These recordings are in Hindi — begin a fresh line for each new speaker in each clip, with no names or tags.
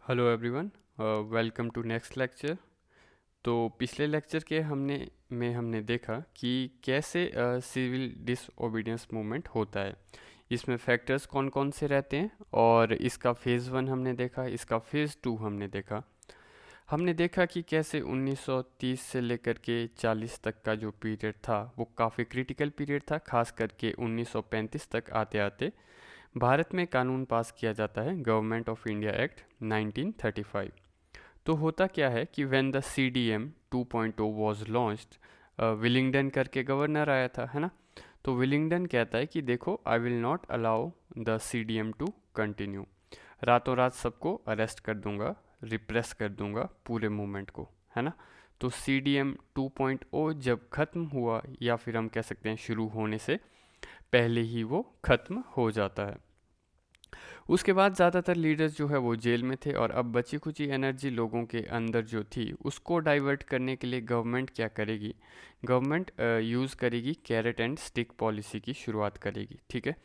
Hello everyone, welcome to next lecture. तो पिछले लेक्चर के हमने देखा कि कैसे सिविल डिसओबीडियंस मूवमेंट होता है। इसमें फैक्टर्स कौन कौन से रहते हैं और इसका फेज़ वन हमने देखा, इसका फेज़ टू हमने देखा। हमने देखा कि कैसे 1930 से लेकर के 40 तक का जो पीरियड था वो काफ़ी क्रिटिकल पीरियड था, खास करके 1935 तक आते आते भारत में कानून पास किया जाता है, गवर्नमेंट ऑफ इंडिया एक्ट 1935। तो होता क्या है कि when the CDM 2.0 was launched, Willingdon करके गवर्नर आया था, है ना। तो विलिंगडन कहता है कि देखो, I will not allow the CDM to continue. रातों रात सबको अरेस्ट कर दूंगा, रिप्रेस कर दूंगा पूरे मूवमेंट को, है ना। तो CDM 2.0 जब ख़त्म हुआ, या फिर हम कह सकते हैं शुरू होने से पहले ही वो ख़त्म हो जाता है। उसके बाद ज़्यादातर लीडर्स जो है वो जेल में थे, और अब बची खुची एनर्जी लोगों के अंदर जो थी उसको डाइवर्ट करने के लिए गवर्नमेंट क्या करेगी, गवर्नमेंट यूज़ करेगी कैरेट एंड स्टिक पॉलिसी की शुरुआत करेगी। ठीक है।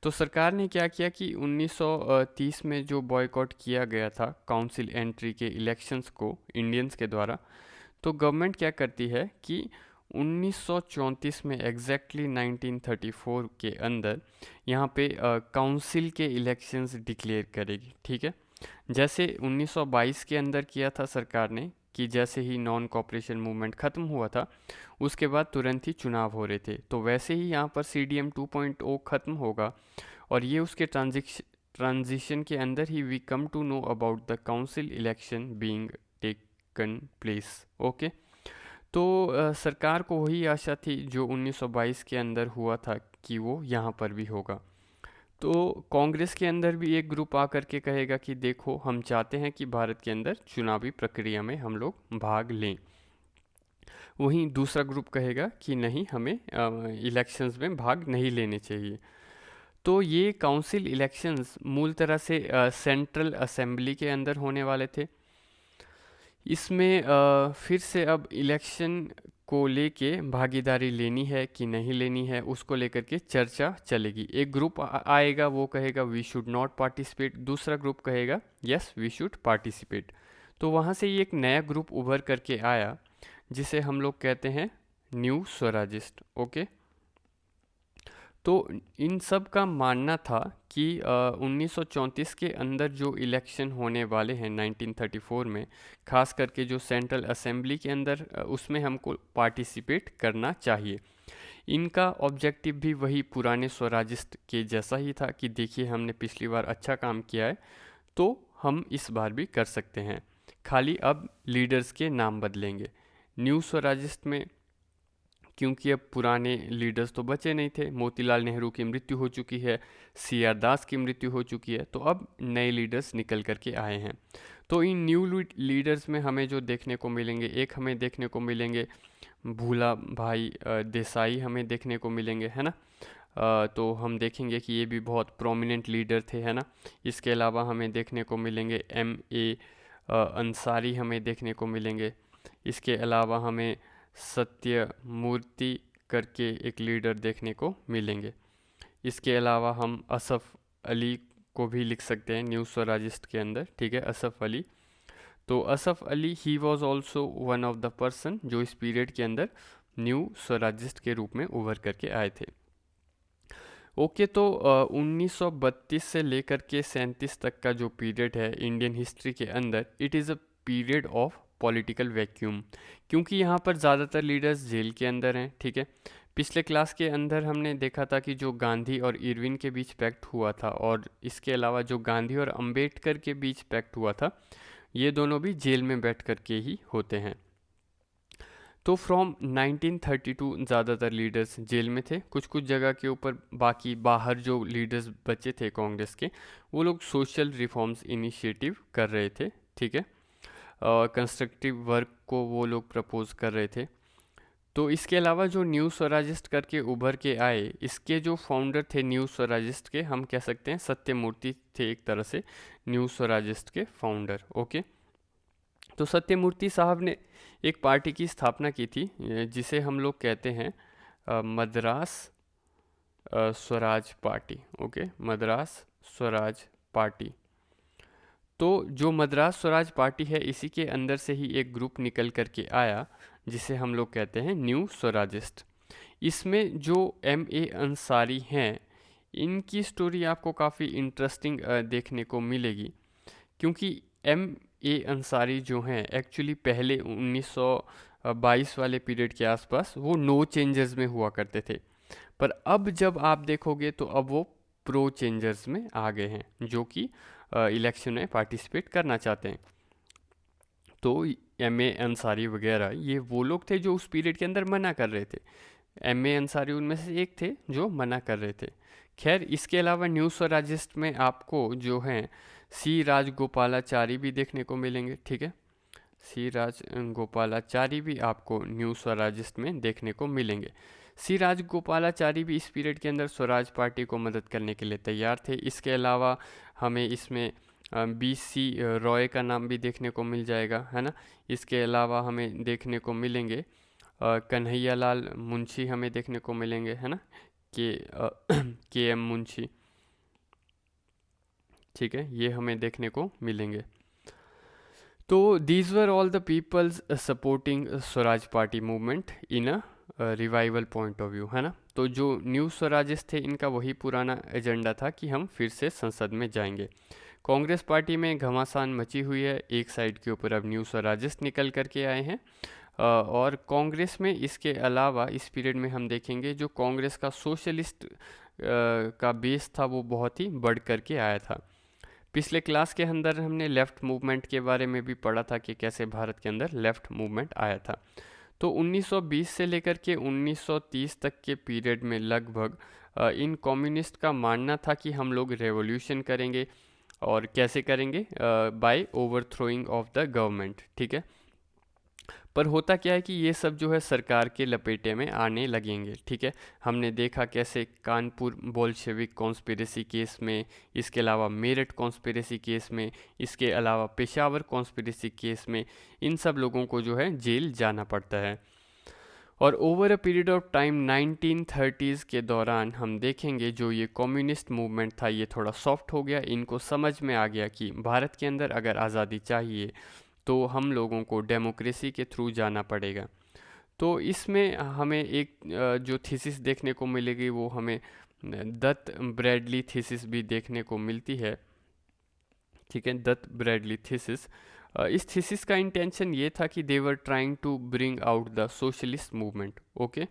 तो सरकार ने क्या किया कि 1930 में जो बॉयकॉट किया गया था काउंसिल एंट्री के इलेक्शंस को इंडियंस के द्वारा, तो गवर्नमेंट क्या करती है कि 1934 में एग्जैक्टली 1934 के अंदर यहाँ पे काउंसिल के इलेक्शंस डिक्लेयर करेगी। ठीक है। जैसे 1922 के अंदर किया था सरकार ने, कि जैसे ही नॉन कॉपरेशन मूवमेंट ख़त्म हुआ था उसके बाद तुरंत ही चुनाव हो रहे थे, तो वैसे ही यहाँ पर CDM 2.0 ख़त्म होगा, और ये उसके ट्रांजिशन के अंदर ही we come to know about the council election being taken place. Okay. तो सरकार को वही आशा थी जो 1922 के अंदर हुआ था कि वो यहाँ पर भी होगा। तो कांग्रेस के अंदर भी एक ग्रुप आकर के कहेगा कि देखो, हम चाहते हैं कि भारत के अंदर चुनावी प्रक्रिया में हम लोग भाग लें। वहीं दूसरा ग्रुप कहेगा कि नहीं, हमें इलेक्शंस में भाग नहीं लेने चाहिए। तो ये काउंसिल इलेक्शंस मूल तरह से सेंट्रल असेंबली के अंदर होने वाले थे। इसमें फिर से अब इलेक्शन को लेके भागीदारी लेनी है कि नहीं लेनी है, उसको लेकर के चर्चा चलेगी। एक ग्रुप आएगा, वो कहेगा वी शुड नॉट पार्टिसिपेट, दूसरा ग्रुप कहेगा यस वी शुड पार्टिसिपेट। तो वहाँ से ये एक नया ग्रुप उभर करके आया जिसे हम लोग कहते हैं न्यू स्वराजिस्ट। ओके। तो इन सब का मानना था कि 1934 के अंदर जो इलेक्शन होने वाले हैं 1934 में, खास करके जो सेंट्रल असेंबली के अंदर, उसमें हमको पार्टिसिपेट करना चाहिए। इनका ऑब्जेक्टिव भी वही पुराने स्वराजिस्ट के जैसा ही था कि देखिए, हमने पिछली बार अच्छा काम किया है तो हम इस बार भी कर सकते हैं, खाली अब लीडर्स के नाम बदलेंगे। न्यू स्वराजिस्ट में क्योंकि अब पुराने लीडर्स तो बचे नहीं थे, मोतीलाल नेहरू की मृत्यु हो चुकी है, CR दास की मृत्यु हो चुकी है, तो अब नए लीडर्स निकल करके आए हैं। तो इन न्यू लीडर्स में हमें जो देखने को मिलेंगे, एक हमें देखने को मिलेंगे भूला भाई देसाई, हमें देखने को मिलेंगे, है ना। तो हम देखेंगे कि ये भी बहुत प्रोमिनेंट लीडर थे, है ना। इसके अलावा हमें देखने को मिलेंगे MA अंसारी, हमें देखने को मिलेंगे। इसके अलावा हमें सत्य मूर्ति करके एक लीडर देखने को मिलेंगे। इसके अलावा हम असफ़ अली को भी लिख सकते हैं न्यू स्वराजिस्ट के अंदर। ठीक है, असफ़ अली। तो Asaf Ali he was also one of the person जो इस पीरियड के अंदर न्यू स्वराजिस्ट के रूप में उभर करके आए थे। ओके। तो 1932 से लेकर के 37 तक का जो पीरियड है इंडियन हिस्ट्री के अंदर, it is a period of political vacuum, क्योंकि यहाँ पर ज़्यादातर लीडर्स जेल के अंदर हैं। ठीक है। पिछले क्लास के अंदर हमने देखा था कि जो गांधी और इरविन के बीच पैक्ट हुआ था, और इसके अलावा जो गांधी और अंबेडकर के बीच पैक्ट हुआ था, ये दोनों भी जेल में बैठ कर के ही होते हैं। तो फ्रॉम 1932 ज़्यादातर लीडर्स जेल में थे, कुछ कुछ जगह के ऊपर बाकी बाहर जो लीडर्स बचे थे कांग्रेस के, वो लोग सोशल रिफॉर्म्स इनिशिएटिव कर रहे थे। ठीक है। कंस्ट्रक्टिव वर्क को वो लोग प्रपोज कर रहे थे। तो इसके अलावा जो न्यू स्वराजिस्ट करके उभर के आए, इसके जो फाउंडर थे न्यू स्वराजिस्ट के, हम कह सकते हैं सत्यमूर्ति थे एक तरह से न्यू स्वराजिस्ट के फाउंडर। ओके। तो सत्यमूर्ति साहब ने एक पार्टी की स्थापना की थी जिसे हम लोग कहते हैं Madras Swaraj party. Okay, Madras Swaraj party. तो जो मद्रास स्वराज पार्टी है इसी के अंदर से ही एक ग्रुप निकल करके आया जिसे हम लोग कहते हैं न्यू स्वराजिस्ट। इसमें जो M.A. अंसारी हैं इनकी स्टोरी आपको काफ़ी इंटरेस्टिंग देखने को मिलेगी, क्योंकि M.A. अंसारी जो हैं एक्चुअली पहले 1922 वाले पीरियड के आसपास वो नो चेंजर्स में हुआ करते थे, पर अब जब आप देखोगे तो अब वो प्रो चेंजर्स में आ गए हैं जो कि इलेक्शन में पार्टिसिपेट करना चाहते हैं। तो M.A. अंसारी वगैरह ये वो लोग थे जो उस पीरियड के अंदर मना कर रहे थे। M.A. अंसारी उनमें से एक थे जो मना कर रहे थे। खैर, इसके अलावा न्यू स्वराजिस्ट में आपको जो हैं C. राजगोपालाचारी भी देखने को मिलेंगे। ठीक है, C. राजगोपालाचारी भी आपको न्यू स्वराजिस्ट में देखने को मिलेंगे। C. राजगोपालाचारी भी इस पीरियड के अंदर स्वराज पार्टी को मदद करने के लिए तैयार थे। इसके अलावा हमें इसमें B.C. रॉय का नाम भी देखने को मिल जाएगा, है ना। इसके अलावा हमें देखने को मिलेंगे कन्हैयालाल मुंशी हमें देखने को मिलेंगे, है ना, K.M. मुंशी। ठीक है, ये हमें देखने को मिलेंगे। तो these were all the peoples supporting Swaraj party movement in a revival point of view, है ना। तो जो न्यू स्वराजिस्ट थे इनका वही पुराना एजेंडा था कि हम फिर से संसद में जाएंगे। कांग्रेस पार्टी में घमासान मची हुई है, एक साइड के ऊपर अब न्यू स्वराजिस्ट निकल करके आए हैं और कांग्रेस में इसके अलावा इस पीरियड में हम देखेंगे जो कांग्रेस का सोशलिस्ट का बेस था वो बहुत ही बढ़ करके आया था। पिछले क्लास के अंदर हमने लेफ़्ट मूवमेंट के बारे में भी पढ़ा था कि कैसे भारत के अंदर लेफ़्ट मूवमेंट आया था। तो 1920 से लेकर के 1930 तक के पीरियड में लगभग इन कम्युनिस्ट का मानना था कि हम लोग रेवोल्यूशन करेंगे और कैसे करेंगे, by overthrowing of the government. ठीक है, पर होता क्या है कि ये सब जो है सरकार के लपेटे में आने लगेंगे। ठीक है, हमने देखा कैसे कानपुर बोल्शेविक कॉन्स्पिरेसी केस में, इसके अलावा मेरठ कॉन्स्पिरेसी केस में, इसके अलावा पेशावर कॉन्स्पिरेसी केस में इन सब लोगों को जो है जेल जाना पड़ता है। और over a period of time 1930s के दौरान हम देखेंगे जो ये कम्युनिस्ट मूवमेंट था ये थोड़ा सॉफ्ट हो गया। इनको समझ में आ गया कि भारत के अंदर अगर आज़ादी चाहिए तो हम लोगों को डेमोक्रेसी के थ्रू जाना पड़ेगा। तो इसमें हमें एक जो थीसिस देखने को मिलेगी वो हमें दत्त ब्रैडली थीसिस भी देखने को मिलती है। ठीक है, दत्त ब्रैडली थीसिस। इस थीसिस का इंटेंशन ये था कि they were trying to bring out the socialist movement. Okay,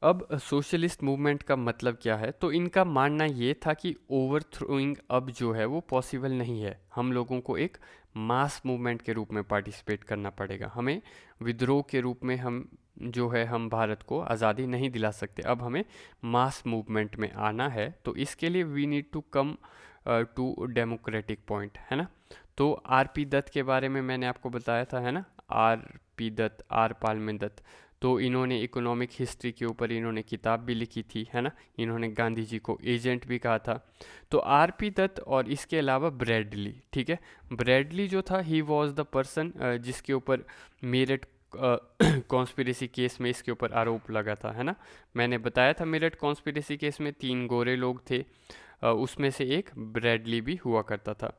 अब सोशलिस्ट मूवमेंट का मतलब क्या है, तो इनका मानना ये था कि ओवरथ्रोइंग अब जो है वो पॉसिबल नहीं है। हम लोगों को एक मास मूवमेंट के रूप में पार्टिसिपेट करना पड़ेगा। हमें विद्रोह के रूप में हम जो है हम भारत को आज़ादी नहीं दिला सकते। अब हमें मास मूवमेंट में आना है, तो इसके लिए we need to come to democratic point, है ना। तो R.P. दत्त के बारे में मैंने आपको बताया था, है ना, R.P. दत्त, आर पालमेन दत्त। तो इन्होंने इकोनॉमिक हिस्ट्री के ऊपर इन्होंने किताब भी लिखी थी, है ना। इन्होंने गांधी जी को एजेंट भी कहा था। तो R.P. दत्त और इसके अलावा ब्रैडली, ठीक है, ब्रैडली जो था ही वॉज द पर्सन जिसके ऊपर मेरठ कॉन्स्पिरेसी केस में इसके ऊपर आरोप लगा था, है ना। मैंने बताया था मेरठ कॉन्स्पिरेसी केस में 3 गोरे लोग थे, उसमें से एक ब्रैडली भी हुआ करता था।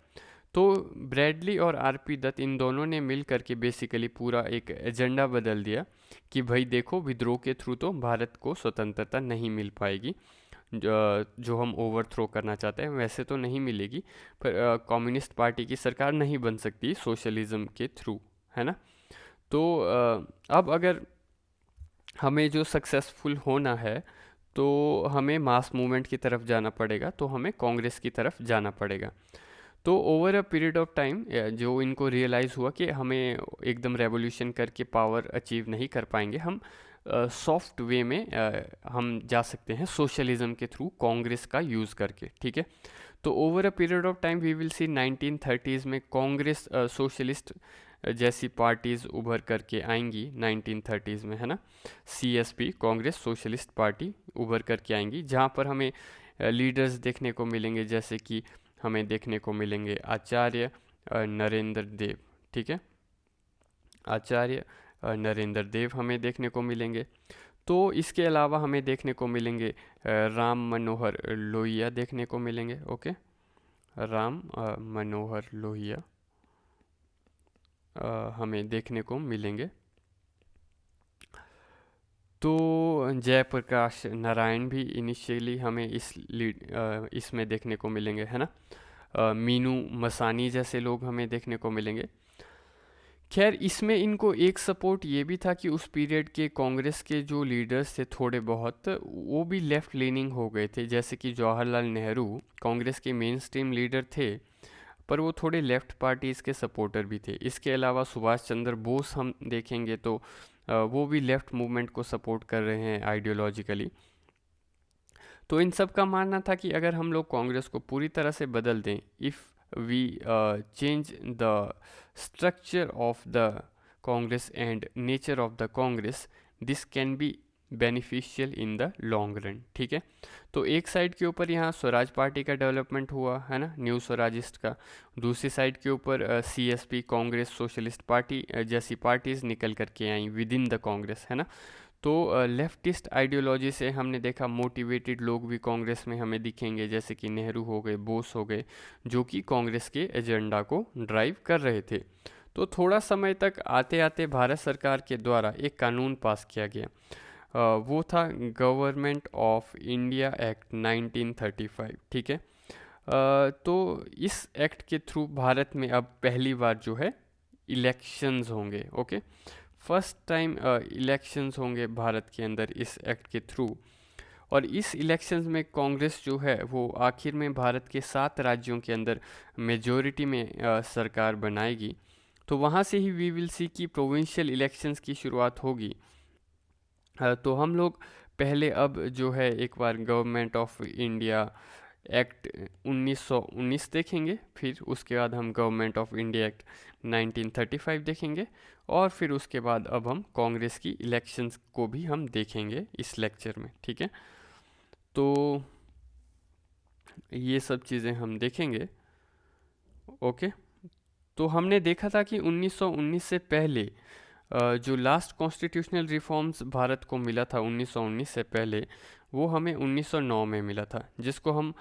तो ब्रैडली और R.P. दत्त इन दोनों ने मिल करके बेसिकली पूरा एक एजेंडा बदल दिया कि भाई देखो, विद्रोह के थ्रू तो भारत को स्वतंत्रता नहीं मिल पाएगी, जो हम ओवरथ्रो करना चाहते हैं वैसे तो नहीं मिलेगी, पर कम्युनिस्ट पार्टी की सरकार नहीं बन सकती सोशलिज्म के थ्रू, है ना। तो अब अगर हमें जो सक्सेसफुल होना है तो हमें मास मूवमेंट की तरफ जाना पड़ेगा, तो हमें कांग्रेस की तरफ जाना पड़ेगा। तो over a period of time जो इनको रियलाइज़ हुआ कि हमें एकदम रेवोल्यूशन करके पावर अचीव नहीं कर पाएंगे, हम सॉफ्ट वे में हम जा सकते हैं सोशलिज्म के थ्रू कांग्रेस का यूज़ करके। ठीक है, तो over a period of time we will see 1930s में कांग्रेस सोशलिस्ट जैसी पार्टीज़ उभर करके आएंगी 1930s में, है ना। CSP कांग्रेस सोशलिस्ट पार्टी उभर करके आएंगी, जहाँ पर हमें लीडर्स देखने को मिलेंगे, जैसे कि हमें देखने को मिलेंगे आचार्य नरेंद्र देव। ठीक है, आचार्य नरेंद्र देव हमें देखने को मिलेंगे। तो इसके अलावा हमें देखने को मिलेंगे राम मनोहर लोहिया देखने को मिलेंगे। ओके, राम मनोहर लोहिया हमें देखने को मिलेंगे। तो जयप्रकाश नारायण भी इनिशियली हमें इसमें देखने को मिलेंगे, है ना। मीनू मसानी जैसे लोग हमें देखने को मिलेंगे। खैर इसमें इनको एक सपोर्ट ये भी था कि उस पीरियड के कांग्रेस के जो लीडर्स थे थोड़े बहुत, वो भी लेफ्ट लीनिंग हो गए थे। जैसे कि जवाहरलाल नेहरू कांग्रेस के मेन स्ट्रीम लीडर थे, पर वो थोड़े लेफ्ट पार्टीज़ के सपोर्टर भी थे। इसके अलावा सुभाष चंद्र बोस हम देखेंगे तो वो भी लेफ्ट मूवमेंट को सपोर्ट कर रहे हैं आइडियोलॉजिकली। तो इन सब का मानना था कि अगर हम लोग कांग्रेस को पूरी तरह से बदल दें, if we change the structure of the Congress and nature of the Congress, this can be beneficial in the long run. ठीक है, तो एक साइड के ऊपर यहाँ स्वराज पार्टी का डेवलपमेंट हुआ, है ना, न्यू स्वराजिस्ट का। दूसरी साइड के ऊपर सीएसपी कांग्रेस सोशलिस्ट पार्टी जैसी पार्टीज निकल करके आई विद इन द कांग्रेस, है ना। तो लेफ्टिस्ट आइडियोलॉजी से हमने देखा मोटिवेटेड लोग भी कांग्रेस में हमें दिखेंगे, जैसे कि नेहरू हो गए, बोस हो गए, जो कि कांग्रेस के एजेंडा को ड्राइव कर रहे थे। तो थोड़ा समय तक आते आते भारत सरकार के द्वारा एक कानून पास किया गया, वो था गवर्नमेंट ऑफ इंडिया एक्ट 1935। ठीक है, तो इस एक्ट के थ्रू भारत में अब पहली बार जो है इलेक्शंस होंगे। ओके, फर्स्ट टाइम इलेक्शंस होंगे भारत के अंदर इस एक्ट के थ्रू। और इस इलेक्शंस में कांग्रेस जो है वो आखिर में भारत के 7 राज्यों के अंदर मेजॉरिटी में सरकार बनाएगी। तो वहाँ से ही वी विल सी की प्रोविंशियल इलेक्शंस की शुरुआत होगी। तो हम लोग पहले अब जो है एक बार गवर्नमेंट ऑफ इंडिया एक्ट 1919 देखेंगे, फिर उसके बाद हम गवर्नमेंट ऑफ इंडिया एक्ट 1935 देखेंगे, और फिर उसके बाद अब हम कांग्रेस की इलेक्शंस को भी हम देखेंगे इस लेक्चर में। ठीक है, तो ये सब चीज़ें हम देखेंगे। ओके, तो हमने देखा था कि 1919 से पहले जो लास्ट कॉन्स्टिट्यूशनल रिफॉर्म्स भारत को मिला था 1919 से पहले, वो हमें 1909 में मिला था, जिसको हम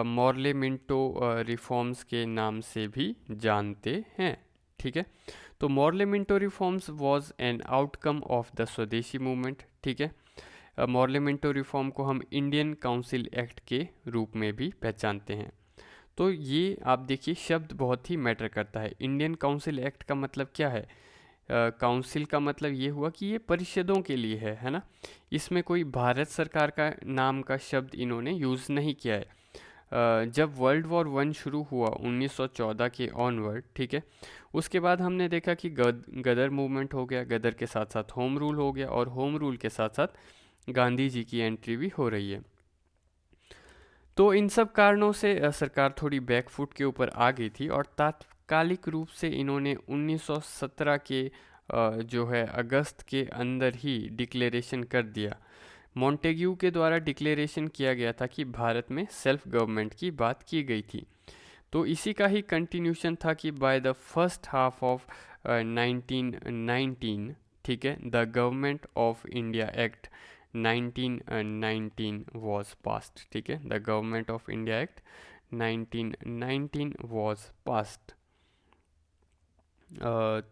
मॉर्ले मिंटो रिफॉर्म्स के नाम से भी जानते हैं। ठीक है, तो Morley Minto reforms was an outcome of the स्वदेशी मूवमेंट। ठीक है, मॉर्ले मिंटो रिफॉर्म को हम इंडियन काउंसिल एक्ट के रूप में भी पहचानते हैं। तो ये आप देखिए, शब्द बहुत ही मैटर करता है। इंडियन काउंसिल एक्ट का मतलब क्या है? काउंसिल का मतलब ये हुआ कि ये परिषदों के लिए है ना। इसमें कोई भारत सरकार का नाम का शब्द इन्होंने यूज़ नहीं किया है। जब वर्ल्ड वॉर 1 शुरू हुआ 1914 के ऑनवर्ड, ठीक है, उसके बाद हमने देखा कि गदर मूवमेंट हो गया, गदर के साथ साथ होम रूल हो गया, और होम रूल के साथ साथ गांधी जी की एंट्री भी हो रही है। तो इन सब कारणों से सरकार थोड़ी बैकफुट के ऊपर आ गई थी, और तात्कालिक रूप से इन्होंने 1917 के जो है अगस्त के अंदर ही डिक्लेरेशन कर दिया। मॉन्टेग्यू के द्वारा डिक्लेरेशन किया गया था कि भारत में सेल्फ गवर्नमेंट की बात की गई थी। तो इसी का ही कंटिन्यूशन था कि by the first half of 1919, ठीक है, the government of India act 1919 was passed। ठीक है, the government of India act 1919 was passed।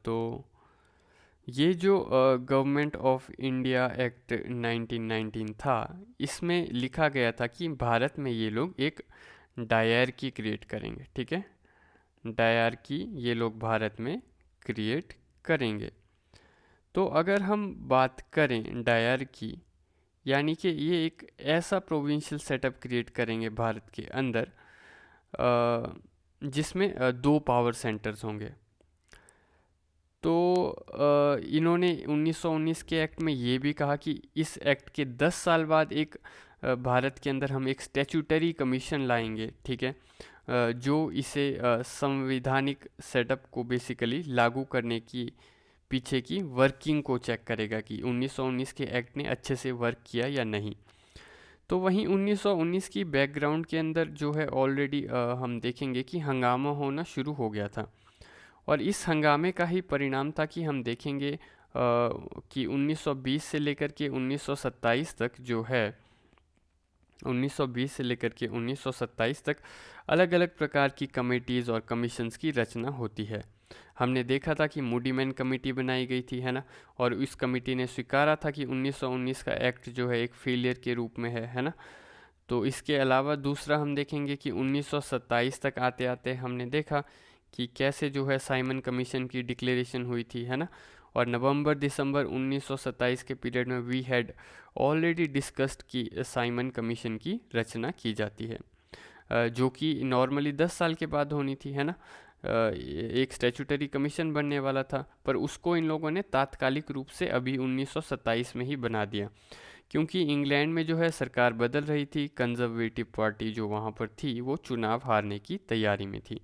तो ये जो गवर्नमेंट ऑफ इंडिया एक्ट 1919 था, इसमें लिखा गया था कि भारत में ये लोग एक डायरकी क्रिएट करेंगे। ठीक है, डायरकी ये लोग भारत में क्रिएट करेंगे। तो अगर हम बात करें डायरकी, यानी कि ये एक ऐसा प्रोविंशियल सेटअप क्रिएट करेंगे भारत के अंदर जिसमें 2 पावर सेंटर्स होंगे। तो इन्होंने 1919 के एक्ट में ये भी कहा कि इस एक्ट के 10 साल बाद एक भारत के अंदर हम एक स्टैट्यूटरी कमीशन लाएंगे। ठीक है, जो इसे संवैधानिक सेटअप को बेसिकली लागू करने की पीछे की वर्किंग को चेक करेगा कि 1919 के एक्ट ने अच्छे से वर्क किया या नहीं। तो वहीं 1919 की बैकग्राउंड के अंदर जो है ऑलरेडी हम देखेंगे कि हंगामा होना शुरू हो गया था, और इस हंगामे का ही परिणाम था कि हम देखेंगे कि 1920 से लेकर के 1927 तक जो है 1920 से लेकर के 1927 तक अलग अलग प्रकार की कमेटीज़ और कमीशंस की रचना होती है। हमने देखा था कि मूडीमैन कमेटी बनाई गई थी, है ना, और इस कमेटी ने स्वीकारा था कि 1919 का एक्ट जो है एक फेलियर के रूप में है ना। तो इसके अलावा दूसरा हम देखेंगे कि 1927 तक आते आते हमने देखा कि कैसे जो है साइमन कमीशन की डिक्लेरेशन हुई थी, है ना, और नवंबर दिसंबर 1927 के पीरियड में वी हैड ऑलरेडी डिस्कस्ड कि साइमन कमीशन की रचना की जाती है, जो कि नॉर्मली 10 साल के बाद होनी थी, है ना। एक स्टैट्यूटरी कमीशन बनने वाला था, पर उसको इन लोगों ने तात्कालिक रूप से अभी 1927 में ही बना दिया, क्योंकि इंग्लैंड में जो है सरकार बदल रही थी, कंजर्वेटिव पार्टी जो वहाँ पर थी वो चुनाव हारने की तैयारी में थी।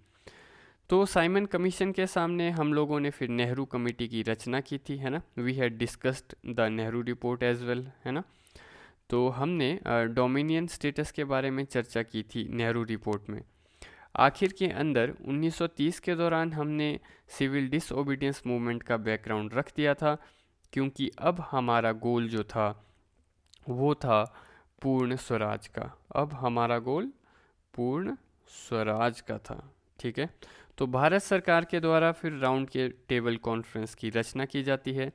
तो साइमन कमीशन के सामने हम लोगों ने फिर नेहरू कमेटी की रचना की थी, है ना। We had discussed the Nehru report as well, है ना। तो हमने डोमिनियन स्टेटस के बारे में चर्चा की थी नेहरू रिपोर्ट में। आखिर के अंदर 1930 के दौरान हमने सिविल डिसओबीडियंस मूवमेंट का बैकग्राउंड रख दिया था, क्योंकि अब हमारा गोल जो था वो था पूर्ण स्वराज का। अब हमारा गोल पूर्ण स्वराज का था, ठीक है। तो भारत सरकार के द्वारा फिर राउंड के टेबल कॉन्फ्रेंस की रचना की जाती है।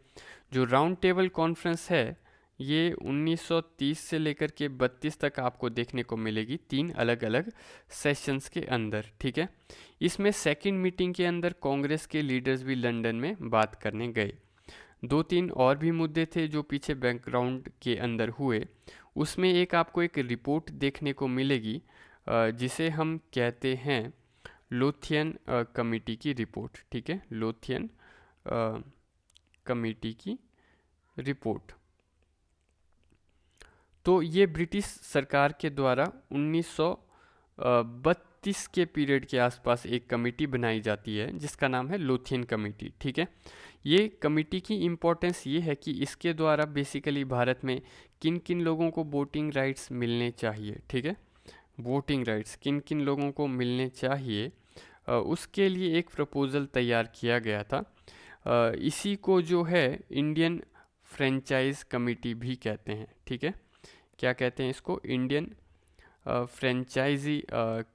जो राउंड टेबल कॉन्फ्रेंस है ये 1930 से लेकर के 32 तक आपको देखने को मिलेगी, 3 अलग अलग सेशंस के अंदर, ठीक है। इसमें सेकंड मीटिंग के अंदर कांग्रेस के लीडर्स भी लंदन में बात करने गए। 2-3 और भी मुद्दे थे जो पीछे बैकग्राउंड के अंदर हुए। उसमें एक आपको एक रिपोर्ट देखने को मिलेगी, जिसे हम कहते हैं लोथियन कमेटी की रिपोर्ट, ठीक है, लोथियन कमेटी की रिपोर्ट। तो ये ब्रिटिश सरकार के द्वारा 1932 के पीरियड के आसपास एक कमेटी बनाई जाती है जिसका नाम है लोथियन कमेटी, ठीक है। ये कमेटी की इम्पोर्टेंस ये है कि इसके द्वारा बेसिकली भारत में किन किन लोगों को वोटिंग राइट्स मिलने चाहिए, ठीक है, वोटिंग राइट्स किन किन लोगों को मिलने चाहिए, उसके लिए एक प्रपोज़ल तैयार किया गया था। इसी को जो है इंडियन फ्रेंचाइज कमेटी भी कहते हैं, ठीक है। क्या कहते हैं इसको? इंडियन फ्रेंचाइजी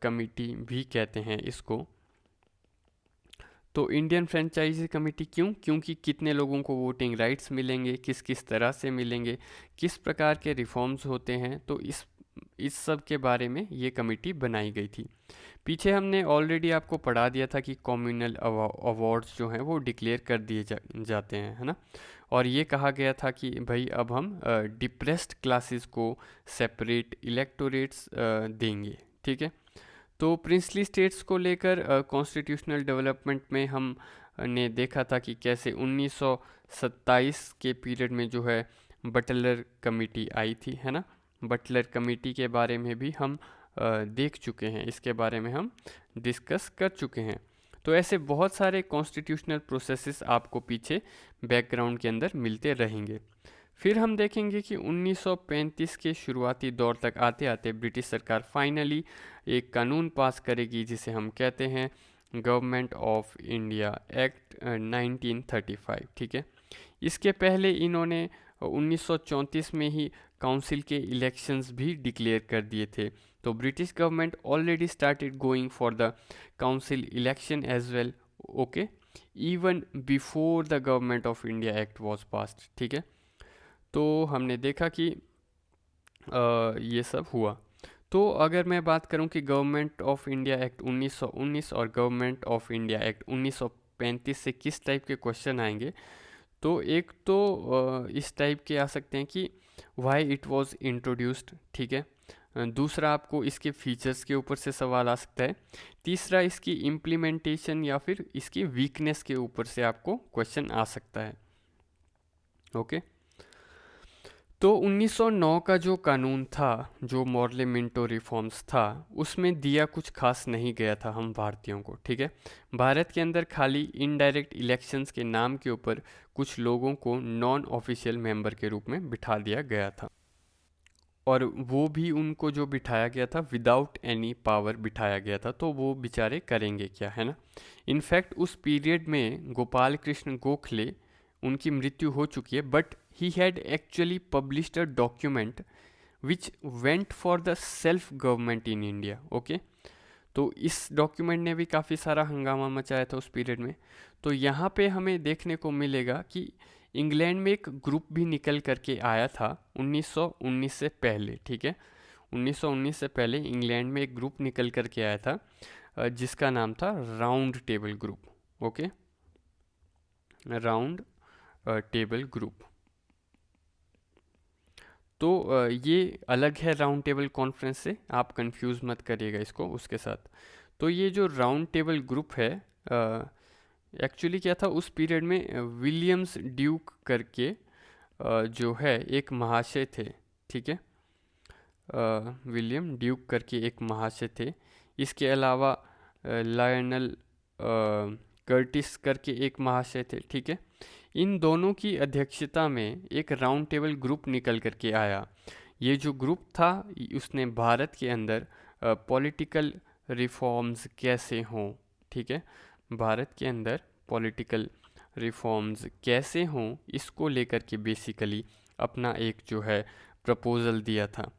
कमेटी भी कहते हैं इसको। तो इंडियन फ्रेंचाइजी कमेटी क्यों? क्योंकि कितने लोगों को वोटिंग राइट्स मिलेंगे, किस किस तरह से मिलेंगे, किस प्रकार के रिफॉर्म्स होते हैं, तो इस सब के बारे में ये कमेटी बनाई गई थी। पीछे हमने ऑलरेडी आपको पढ़ा दिया था कि कम्युनल अवार्ड्स जो हैं वो डिक्लेयर कर दिए जाते हैं, है ना। और ये कहा गया था कि भाई अब हम डिप्रेस्ड क्लासेस को सेपरेट इलेक्टोरेट्स देंगे, ठीक है। तो प्रिंसली स्टेट्स को लेकर कॉन्स्टिट्यूशनल डेवलपमेंट में हम ने देखा था कि कैसे 1927 के पीरियड में जो है बटलर कमेटी आई थी, है ना। बटलर कमेटी के बारे में भी हम देख चुके हैं, इसके बारे में हम डिस्कस कर चुके हैं। तो ऐसे बहुत सारे कॉन्स्टिट्यूशनल प्रोसेसेस आपको पीछे बैकग्राउंड के अंदर मिलते रहेंगे। फिर हम देखेंगे कि 1935 के शुरुआती दौर तक आते आते ब्रिटिश सरकार फाइनली एक कानून पास करेगी जिसे हम कहते हैं गवर्नमेंट ऑफ इंडिया एक्ट 1935, ठीक है। इसके पहले इन्होंने 1934 में ही काउंसिल के इलेक्शंस भी डिक्लेयर कर दिए थे। तो British government already started going for the council election as well, okay, even before the government of India act was passed, ठीक है। तो हमने देखा कि ये सब हुआ। तो अगर मैं बात करूं कि गवर्नमेंट ऑफ इंडिया एक्ट 1919 और गवर्नमेंट ऑफ इंडिया एक्ट 1935 से किस टाइप के क्वेश्चन आएंगे, तो एक तो इस टाइप के आ सकते हैं कि वाई इट वाज इंट्रोड्यूस्ड, ठीक है। दूसरा आपको इसके फीचर्स के ऊपर से सवाल आ सकता है। तीसरा इसकी इम्प्लीमेंटेशन या फिर इसकी वीकनेस के ऊपर से आपको क्वेश्चन आ सकता है, ओके। तो 1909 का जो कानून था, जो मॉर्ले मिंटो रिफॉर्म्स था, उसमें दिया कुछ खास नहीं गया था हम भारतीयों को, ठीक है। भारत के अंदर खाली इनडायरेक्ट इलेक्शंस के नाम के ऊपर कुछ लोगों को नॉन ऑफिशियल मेंबर के रूप में बिठा दिया गया था, और वो भी उनको जो बिठाया गया था विदाउट एनी पावर बिठाया गया था, तो वो बेचारे करेंगे क्या, है ना। इनफैक्ट उस पीरियड में गोपाल कृष्ण गोखले, उनकी मृत्यु हो चुकी है, but he had actually published a document which went for the self government in India. Okay, तो इस डॉक्यूमेंट ने भी काफ़ी सारा हंगामा मचाया था उस पीरियड में। तो यहाँ पे हमें देखने को मिलेगा कि इंग्लैंड में एक ग्रुप भी निकल करके आया था 1919 से पहले, ठीक है। 1919 से पहले इंग्लैंड में एक ग्रुप निकल करके आया था जिसका नाम था round table group. Okay, round table group. तो ये अलग है राउंड टेबल कॉन्फ्रेंस से, आप कंफ्यूज मत करिएगा इसको उसके साथ। तो ये जो राउंड टेबल ग्रुप है एक्चुअली क्या था उस पीरियड में, विलियम्स ड्यूक करके जो है एक महाशय थे, ठीक है। विलियम ड्यूक करके एक महाशय थे। इसके अलावा लायनल कर्टिस करके एक महाशय थे, ठीक है। इन दोनों की अध्यक्षता में एक राउंड टेबल ग्रुप निकल करके आया। ये जो ग्रुप था उसने भारत के अंदर पॉलिटिकल रिफॉर्म्स कैसे हों, ठीक है, भारत के अंदर पॉलिटिकल रिफॉर्म्स कैसे हों इसको लेकर के बेसिकली अपना एक जो है प्रपोज़ल दिया था।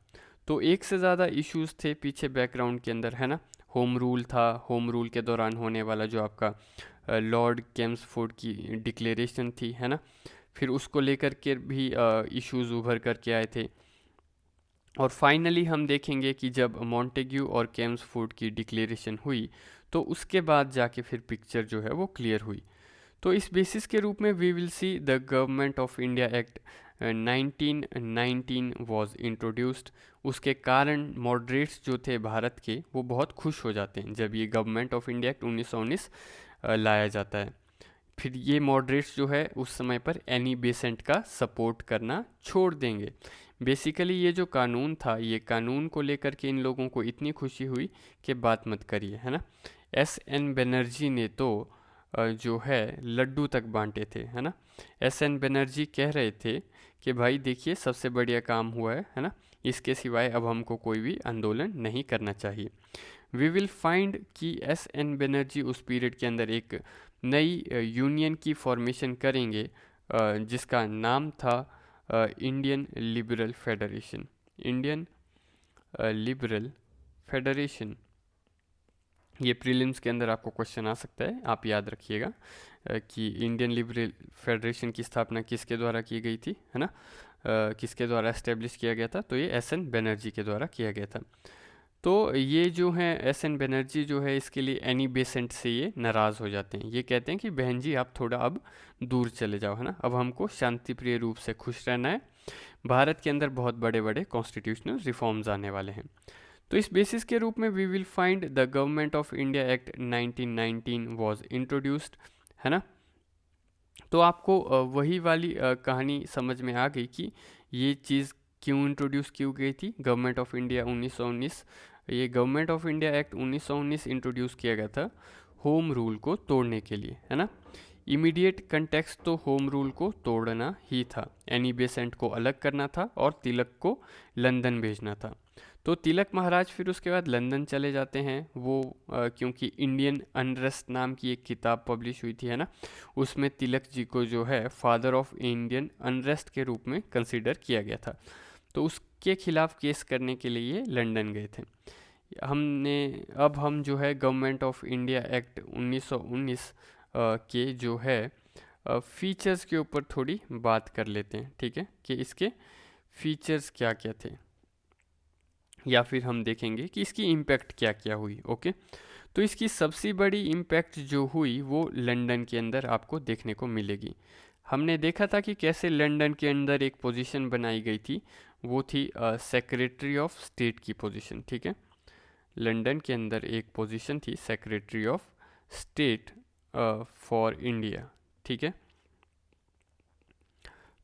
तो एक से ज़्यादा इश्यूज थे पीछे बैकग्राउंड के अंदर, है ना। होम रूल था, होम रूल के दौरान होने वाला जो आपका लॉर्ड चेम्सफोर्ड की डिक्लेरेशन थी, है ना, फिर उसको लेकर के भी इश्यूज उभर करके आए थे। और फाइनली हम देखेंगे कि जब मॉन्टेग्यू और चेम्सफोर्ड की डिक्लेरेशन हुई तो उसके बाद जाके फिर पिक्चर जो है वो क्लियर हुई। तो इस बेसिस के रूप में we will see the government of India act 1919 was introduced. उसके कारण मॉडरेट्स जो थे भारत के वो बहुत खुश हो जाते हैं जब ये गवर्नमेंट ऑफ इंडिया एक्ट 1919 लाया जाता है। फिर ये मॉडरेट्स जो है उस समय पर एनी बेसेंट का सपोर्ट करना छोड़ देंगे। बेसिकली ये जो कानून था, ये कानून को लेकर के इन लोगों को इतनी खुशी हुई कि बात मत करिए, है ना। एस.एन. बनर्जी ने तो जो है लड्डू तक बांटे थे, है ना। एस.एन. बनर्जी कह रहे थे कि भाई देखिए सबसे बढ़िया काम हुआ है ना, इसके सिवाय अब हमको कोई भी आंदोलन नहीं करना चाहिए। वी विल फाइंड कि एस.एन. बनर्जी उस पीरियड के अंदर एक नई यूनियन की फॉर्मेशन करेंगे जिसका नाम था Indian liberal federation. Indian liberal federation. ये प्रीलिम्स के अंदर आपको क्वेश्चन आ सकता है, आप याद रखिएगा कि इंडियन लिबरल फेडरेशन की स्थापना किसके द्वारा की गई थी, है ना, किसके द्वारा एस्टेब्लिश किया गया था। तो ये एस.एन. बनर्जी के द्वारा किया गया था। तो ये जो है एस.एन. बनर्जी जो है इसके लिए एनी बेसेंट से ये नाराज़ हो जाते हैं। ये कहते हैं कि बहन जी आप थोड़ा अब दूर चले जाओ, है ना, अब हमको शांतिप्रिय रूप से खुश रहना है। भारत के अंदर बहुत बड़े बड़े कॉन्स्टिट्यूशनल रिफॉर्म्स आने वाले हैं। तो इस बेसिस के रूप में we will find the government of India act 1919 was introduced, है ना। तो आपको वही वाली कहानी समझ में आ गई कि ये चीज़ क्यों इंट्रोड्यूस की गई थी। गवर्नमेंट ऑफ इंडिया 1919, ये government of India act 1919 introduce किया गया था होम रूल को तोड़ने के लिए, है ना। इमीडिएट कंटेक्स्ट तो होम रूल को तोड़ना ही था। एनी बेसेंट को अलग करना था और तिलक को लंदन भेजना था। तो तिलक महाराज फिर उसके बाद लंदन चले जाते हैं। वो क्योंकि इंडियन अनरेस्ट नाम की एक किताब पब्लिश हुई थी, है ना, उसमें तिलक जी को जो है फादर ऑफ इंडियन अनरेस्ट के रूप में कंसिडर किया गया था। तो उसके खिलाफ केस करने के लिए लंदन गए थे। अब हम जो है गवर्नमेंट ऑफ इंडिया एक्ट 1919 के जो है फीचर्स के ऊपर थोड़ी बात कर लेते हैं, ठीक है, कि इसके फीचर्स क्या क्या थे, या फिर हम देखेंगे कि इसकी इम्पैक्ट क्या क्या हुई। ओके, तो इसकी सबसे बड़ी इम्पैक्ट जो हुई वो लंदन के अंदर आपको देखने को मिलेगी। हमने देखा था कि कैसे लंदन के अंदर एक पोजीशन बनाई गई थी, वो थी सेक्रेटरी ऑफ स्टेट की पोजीशन, ठीक है। लंदन के अंदर एक पोजीशन थी secretary of state for India, ठीक है।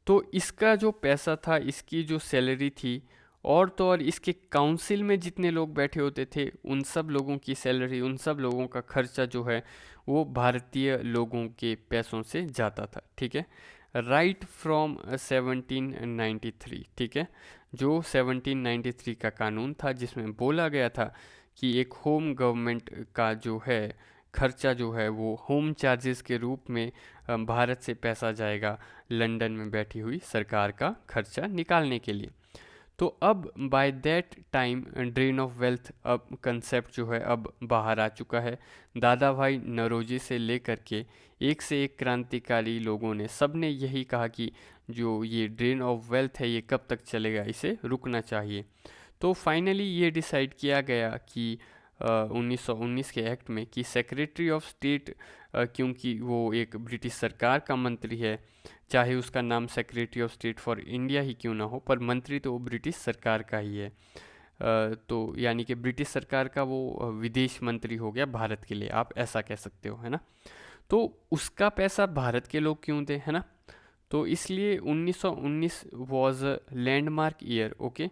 तो इसका जो पैसा था, इसकी जो सैलरी थी, और तो और इसके काउंसिल में जितने लोग बैठे होते थे उन सब लोगों की सैलरी, उन सब लोगों का खर्चा जो है वो भारतीय लोगों के पैसों से जाता था, ठीक है। राइट फ्रॉम 1793, ठीक है, जो 1793 का कानून था जिसमें बोला गया था कि एक होम गवर्नमेंट का जो है खर्चा जो है वो होम चार्जेस के रूप में भारत से पैसा जाएगा लंदन में बैठी हुई सरकार का खर्चा निकालने के लिए। तो अब by that time drain of wealth अब कंसेप्ट जो है अब बाहर आ चुका है। दादा भाई नौरोजी से लेकर के एक से एक क्रांतिकारी लोगों ने सब ने यही कहा कि जो ये ड्रेन ऑफ वेल्थ है ये कब तक चलेगा, इसे रुकना चाहिए। तो फाइनली ये डिसाइड किया गया कि 1919 के एक्ट में कि सेक्रेटरी ऑफ स्टेट, क्योंकि वो एक ब्रिटिश सरकार का मंत्री है, चाहे उसका नाम secretary of state for India ही क्यों ना हो, पर मंत्री तो वो ब्रिटिश सरकार का ही है। तो यानी कि ब्रिटिश सरकार का वो विदेश मंत्री हो गया भारत के लिए, आप ऐसा कह सकते हो, है ना। तो उसका पैसा भारत के लोग क्यों दें, है ना। तो इसलिए 1919 वॉज लैंडमार्क ईयर, ओके,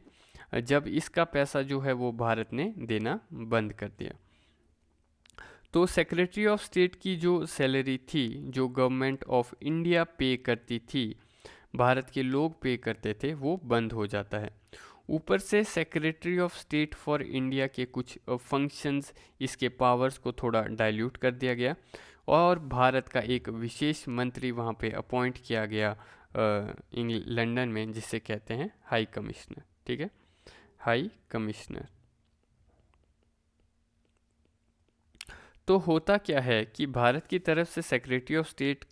जब इसका पैसा जो है वो भारत ने देना बंद कर दिया। तो सेक्रेटरी ऑफ स्टेट की जो सैलरी थी, जो गवर्नमेंट ऑफ इंडिया पे करती थी, भारत के लोग पे करते थे, वो बंद हो जाता है। ऊपर से secretary of state for India के कुछ फंक्शंस, इसके पावर्स को थोड़ा डाइल्यूट कर दिया गया और भारत का एक विशेष मंत्री वहाँ पे अपॉइंट किया गया लंदन में, जिसे कहते हैं हाई कमिश्नर, ठीक है, हाई कमिश्नर। तो होता क्या है कि भारत की तरफ से सेक्रेटरी ऑफ स्टेट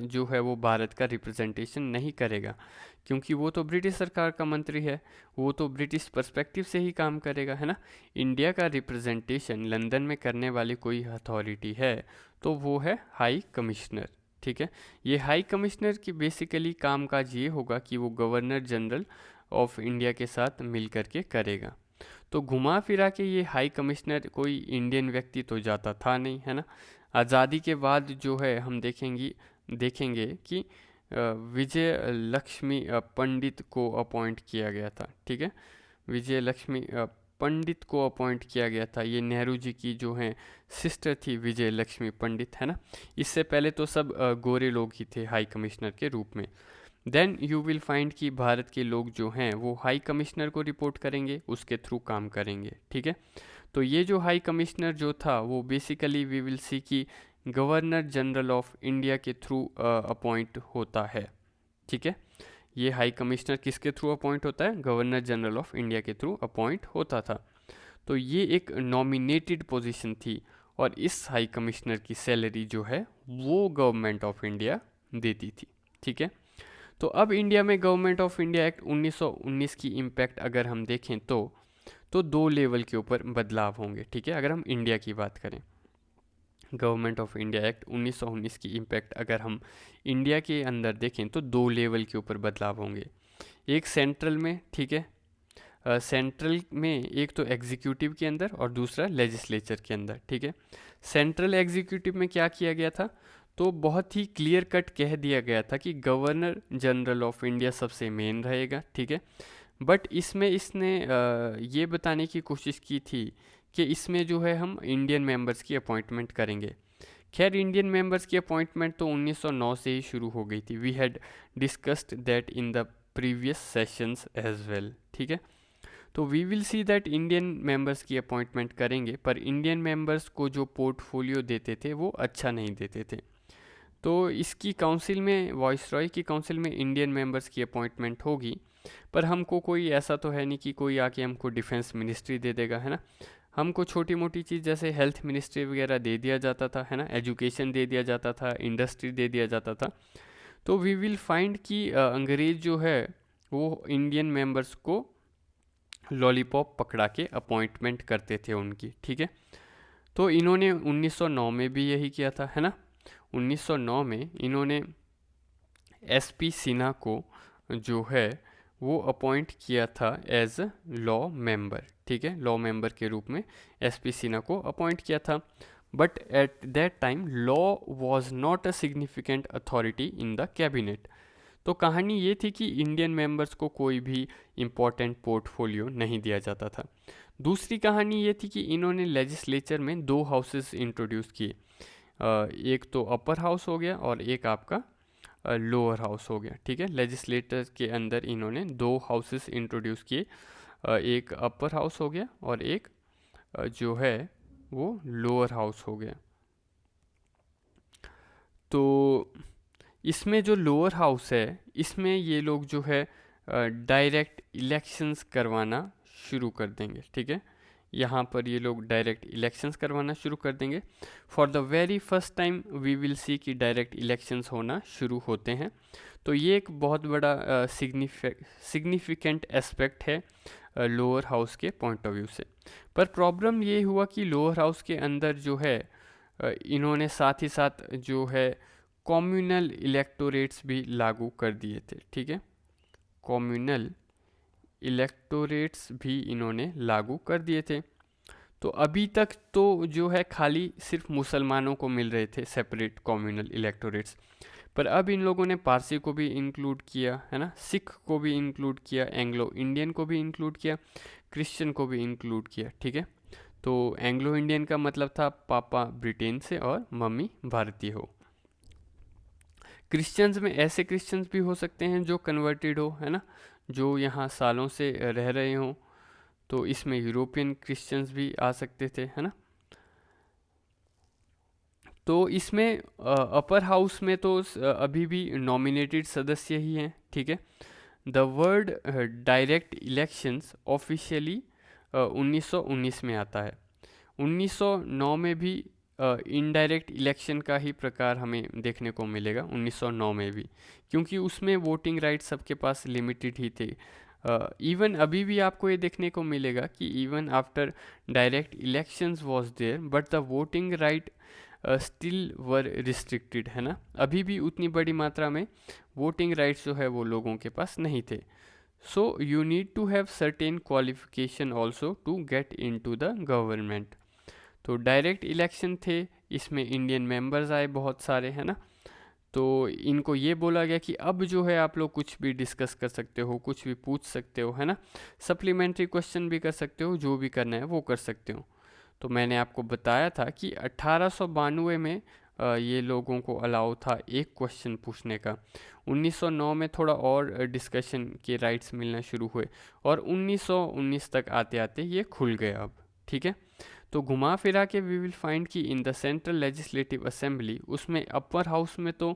जो है वो भारत का रिप्रेजेंटेशन नहीं करेगा, क्योंकि वो तो ब्रिटिश सरकार का मंत्री है, वो तो ब्रिटिश पर्सपेक्टिव से ही काम करेगा, है ना। इंडिया का रिप्रेजेंटेशन लंदन में करने वाली कोई अथॉरिटी है तो वो है हाई कमिश्नर, ठीक है। ये हाई कमिश्नर की बेसिकली कामकाज ये होगा कि वो गवर्नर जनरल ऑफ इंडिया के साथ मिल करके करेगा। तो घुमा फिरा के ये हाई कमिश्नर कोई इंडियन व्यक्ति तो जाता था नहीं, है ना। आज़ादी के बाद जो है हम देखेंगे कि विजय लक्ष्मी पंडित को अपॉइंट किया गया था, ठीक है। विजय लक्ष्मी पंडित को अपॉइंट किया गया था। ये नेहरू जी की जो है सिस्टर थी विजय लक्ष्मी पंडित, है ना। इससे पहले तो सब गोरे लोग ही थे हाई कमिश्नर के रूप में। देन यू विल फाइंड कि भारत के लोग जो हैं वो हाई कमिश्नर को रिपोर्ट करेंगे, उसके थ्रू काम करेंगे, ठीक है। तो ये जो हाई कमिश्नर जो था वो बेसिकली वी विल सी कि गवर्नर जनरल ऑफ इंडिया के थ्रू अपॉइंट होता है, ठीक है। ये हाई कमिश्नर किसके थ्रू अपॉइंट होता है, गवर्नर जनरल ऑफ इंडिया के थ्रू अपॉइंट होता था। तो ये एक नॉमिनेटेड पोजीशन थी और इस हाई कमिश्नर की सैलरी जो है वो गवर्नमेंट ऑफ इंडिया देती थी, ठीक है। तो अब इंडिया में गवर्नमेंट ऑफ इंडिया एक्ट 1919 की इम्पैक्ट अगर हम देखें तो दो लेवल के ऊपर बदलाव होंगे, ठीक है। अगर हम इंडिया की बात करें, गवर्नमेंट ऑफ इंडिया एक्ट 1919 की इम्पैक्ट अगर हम इंडिया के अंदर देखें तो दो लेवल के ऊपर बदलाव होंगे। एक सेंट्रल में, ठीक है, सेंट्रल में एक तो एग्जीक्यूटिव के अंदर और दूसरा लेजिस्लेचर के अंदर, ठीक है। सेंट्रल एग्जीक्यूटिव में क्या किया गया था, तो बहुत ही क्लियर कट कह दिया गया था कि गवर्नर जनरल ऑफ इंडिया सबसे मेन रहेगा, ठीक है। बट इसमें इसने ये बताने की कोशिश की थी कि इसमें जो है हम इंडियन मेंबर्स की अपॉइंटमेंट करेंगे। खैर इंडियन मेंबर्स की अपॉइंटमेंट तो 1909 से ही शुरू हो गई थी। We had discussed that in the previous sessions as well, ठीक है। तो we will see that Indian members की अपॉइंटमेंट करेंगे, पर इंडियन मेंबर्स को जो पोर्टफोलियो देते थे वो अच्छा नहीं देते थे। तो इसकी काउंसिल में, वॉइसरॉय की काउंसिल में इंडियन मेंबर्स की अपॉइंटमेंट होगी, पर हमको कोई ऐसा तो है नहीं कि कोई आके हमको डिफेंस मिनिस्ट्री दे देगा, है ना। हमको छोटी मोटी चीज़ जैसे हेल्थ मिनिस्ट्री वगैरह दे दिया जाता था, है ना, एजुकेशन दे दिया जाता था, इंडस्ट्री दे दिया जाता था। तो वी विल फाइंड कि अंग्रेज़ जो है वो इंडियन मेंबर्स को लॉलीपॉप पकड़ा के अपॉइंटमेंट करते थे उनकी, ठीक है। तो इन्होंने 1909 में भी यही किया था, है ना। 1909 में इन्होंने एसपी सिन्हा को जो है वो अपॉइंट किया था एज लॉ मेंबर, ठीक है। लॉ मेंबर के रूप में एसपी सिन्हा को अपॉइंट किया था। But at that time law was not a significant authority in the cabinet. तो कहानी ये थी कि इंडियन मेंबर्स को कोई भी इम्पोर्टेंट पोर्टफोलियो नहीं दिया जाता था। दूसरी कहानी ये थी कि इन्होंने लेजिस्लेचर में दो हाउसेस इंट्रोड्यूस किए, एक तो अपर हाउस हो गया और एक आपका लोअर हाउस हो गया, ठीक है। लेजिस्लेटर के अंदर इन्होंने दो हाउसेस इंट्रोड्यूस किए, एक अपर हाउस हो गया और एक जो है वो लोअर हाउस हो गया। तो इसमें जो लोअर हाउस है इसमें ये लोग जो है डायरेक्ट इलेक्शंस करवाना शुरू कर देंगे, ठीक है। यहाँ पर ये लोग डायरेक्ट इलेक्शंस करवाना शुरू कर देंगे। For the very first time we will see कि डायरेक्ट इलेक्शंस होना शुरू होते हैं। तो ये एक बहुत बड़ा सिग्निफिकेंट एस्पेक्ट है लोअर हाउस के पॉइंट ऑफ व्यू से। पर प्रॉब्लम ये हुआ कि लोअर हाउस के अंदर जो है इन्होंने साथ ही साथ जो है कम्युनल इलेक्टोरेट्स भी लागू कर दिए थे, ठीक है। कम्युनल इलेक्टोरेट्स भी इन्होंने लागू कर दिए थे। तो अभी तक तो जो है खाली सिर्फ मुसलमानों को मिल रहे थे सेपरेट कम्युनल इलेक्टोरेट्स, पर अब इन लोगों ने पारसी को भी इंक्लूड किया, है ना, सिख को भी इंक्लूड किया, एंग्लो इंडियन को भी इंक्लूड किया, क्रिश्चियन को भी इंक्लूड किया, ठीक है। तो एंग्लो इंडियन का मतलब था पापा ब्रिटेन से और मम्मी भारतीय हो। क्रिश्चियंस में ऐसे क्रिश्चियंस भी हो सकते हैं जो कन्वर्टेड हो, है ना, जो यहाँ सालों से रह रहे हों। तो इसमें यूरोपियन क्रिश्चियंस भी आ सकते थे, है ना। तो इसमें अपर हाउस में तो अभी भी नॉमिनेटेड सदस्य ही हैं, ठीक है। The word direct elections officially 1919 में आता है। 1909 में भी इनडायरेक्ट इलेक्शन का ही प्रकार हमें देखने को मिलेगा, 1909 में भी, क्योंकि उसमें वोटिंग राइट सबके पास लिमिटेड ही थे। इवन अभी भी आपको ये देखने को मिलेगा कि even after direct elections was there but the voting right still were restricted, है ना। अभी भी उतनी बड़ी मात्रा में वोटिंग राइट्स जो है वो लोगों के पास नहीं थे। So you need to have certain qualification also to get into the government. तो डायरेक्ट इलेक्शन थे, इसमें इंडियन मेंबर्स आए बहुत सारे, है ना। तो इनको ये बोला गया कि अब जो है आप लोग कुछ भी डिस्कस कर सकते हो, कुछ भी पूछ सकते हो, है ना, सप्लीमेंट्री क्वेश्चन भी कर सकते हो, जो भी करना है वो कर सकते हो। तो मैंने आपको बताया था कि 1892 में ये लोगों को अलाउ था एक क्वेश्चन पूछने का। 1909 में थोड़ा और डिस्कशन के राइट्स मिलना शुरू हुए और 1919 तक आते आते ये खुल गए अब, ठीक है। तो घुमा फिरा के वी विल फाइंड कि in the central legislative assembly, उसमें अपर हाउस में तो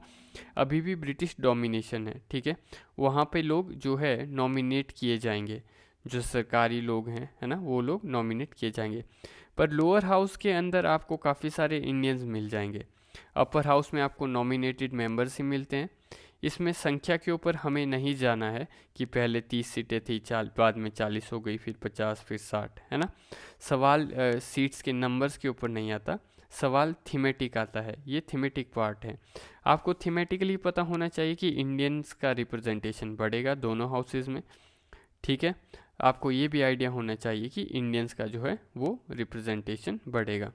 अभी भी ब्रिटिश डोमिनेशन है, ठीक है। वहाँ पे लोग जो है नॉमिनेट किए जाएंगे, जो सरकारी लोग हैं, है ना, वो लोग नॉमिनेट किए जाएंगे। पर लोअर हाउस के अंदर आपको काफ़ी सारे इंडियंस मिल जाएंगे। अपर हाउस में आपको नॉमिनेटेड मेंबर्स ही मिलते हैं। इसमें संख्या के ऊपर हमें नहीं जाना है कि पहले 30 सीटें थी, बाद में 40 हो गई, फिर 50, फिर 60, है ना। सवाल सीट्स के नंबर्स के ऊपर नहीं आता, सवाल थीमेटिक आता है। ये थीमेटिक पार्ट है। आपको थीमेटिकली पता होना चाहिए कि इंडियंस का रिप्रेजेंटेशन बढ़ेगा दोनों हाउसेज में, ठीक है। आपको ये भी आइडिया होना चाहिए कि इंडियंस का जो है वो रिप्रेजेंटेशन बढ़ेगा।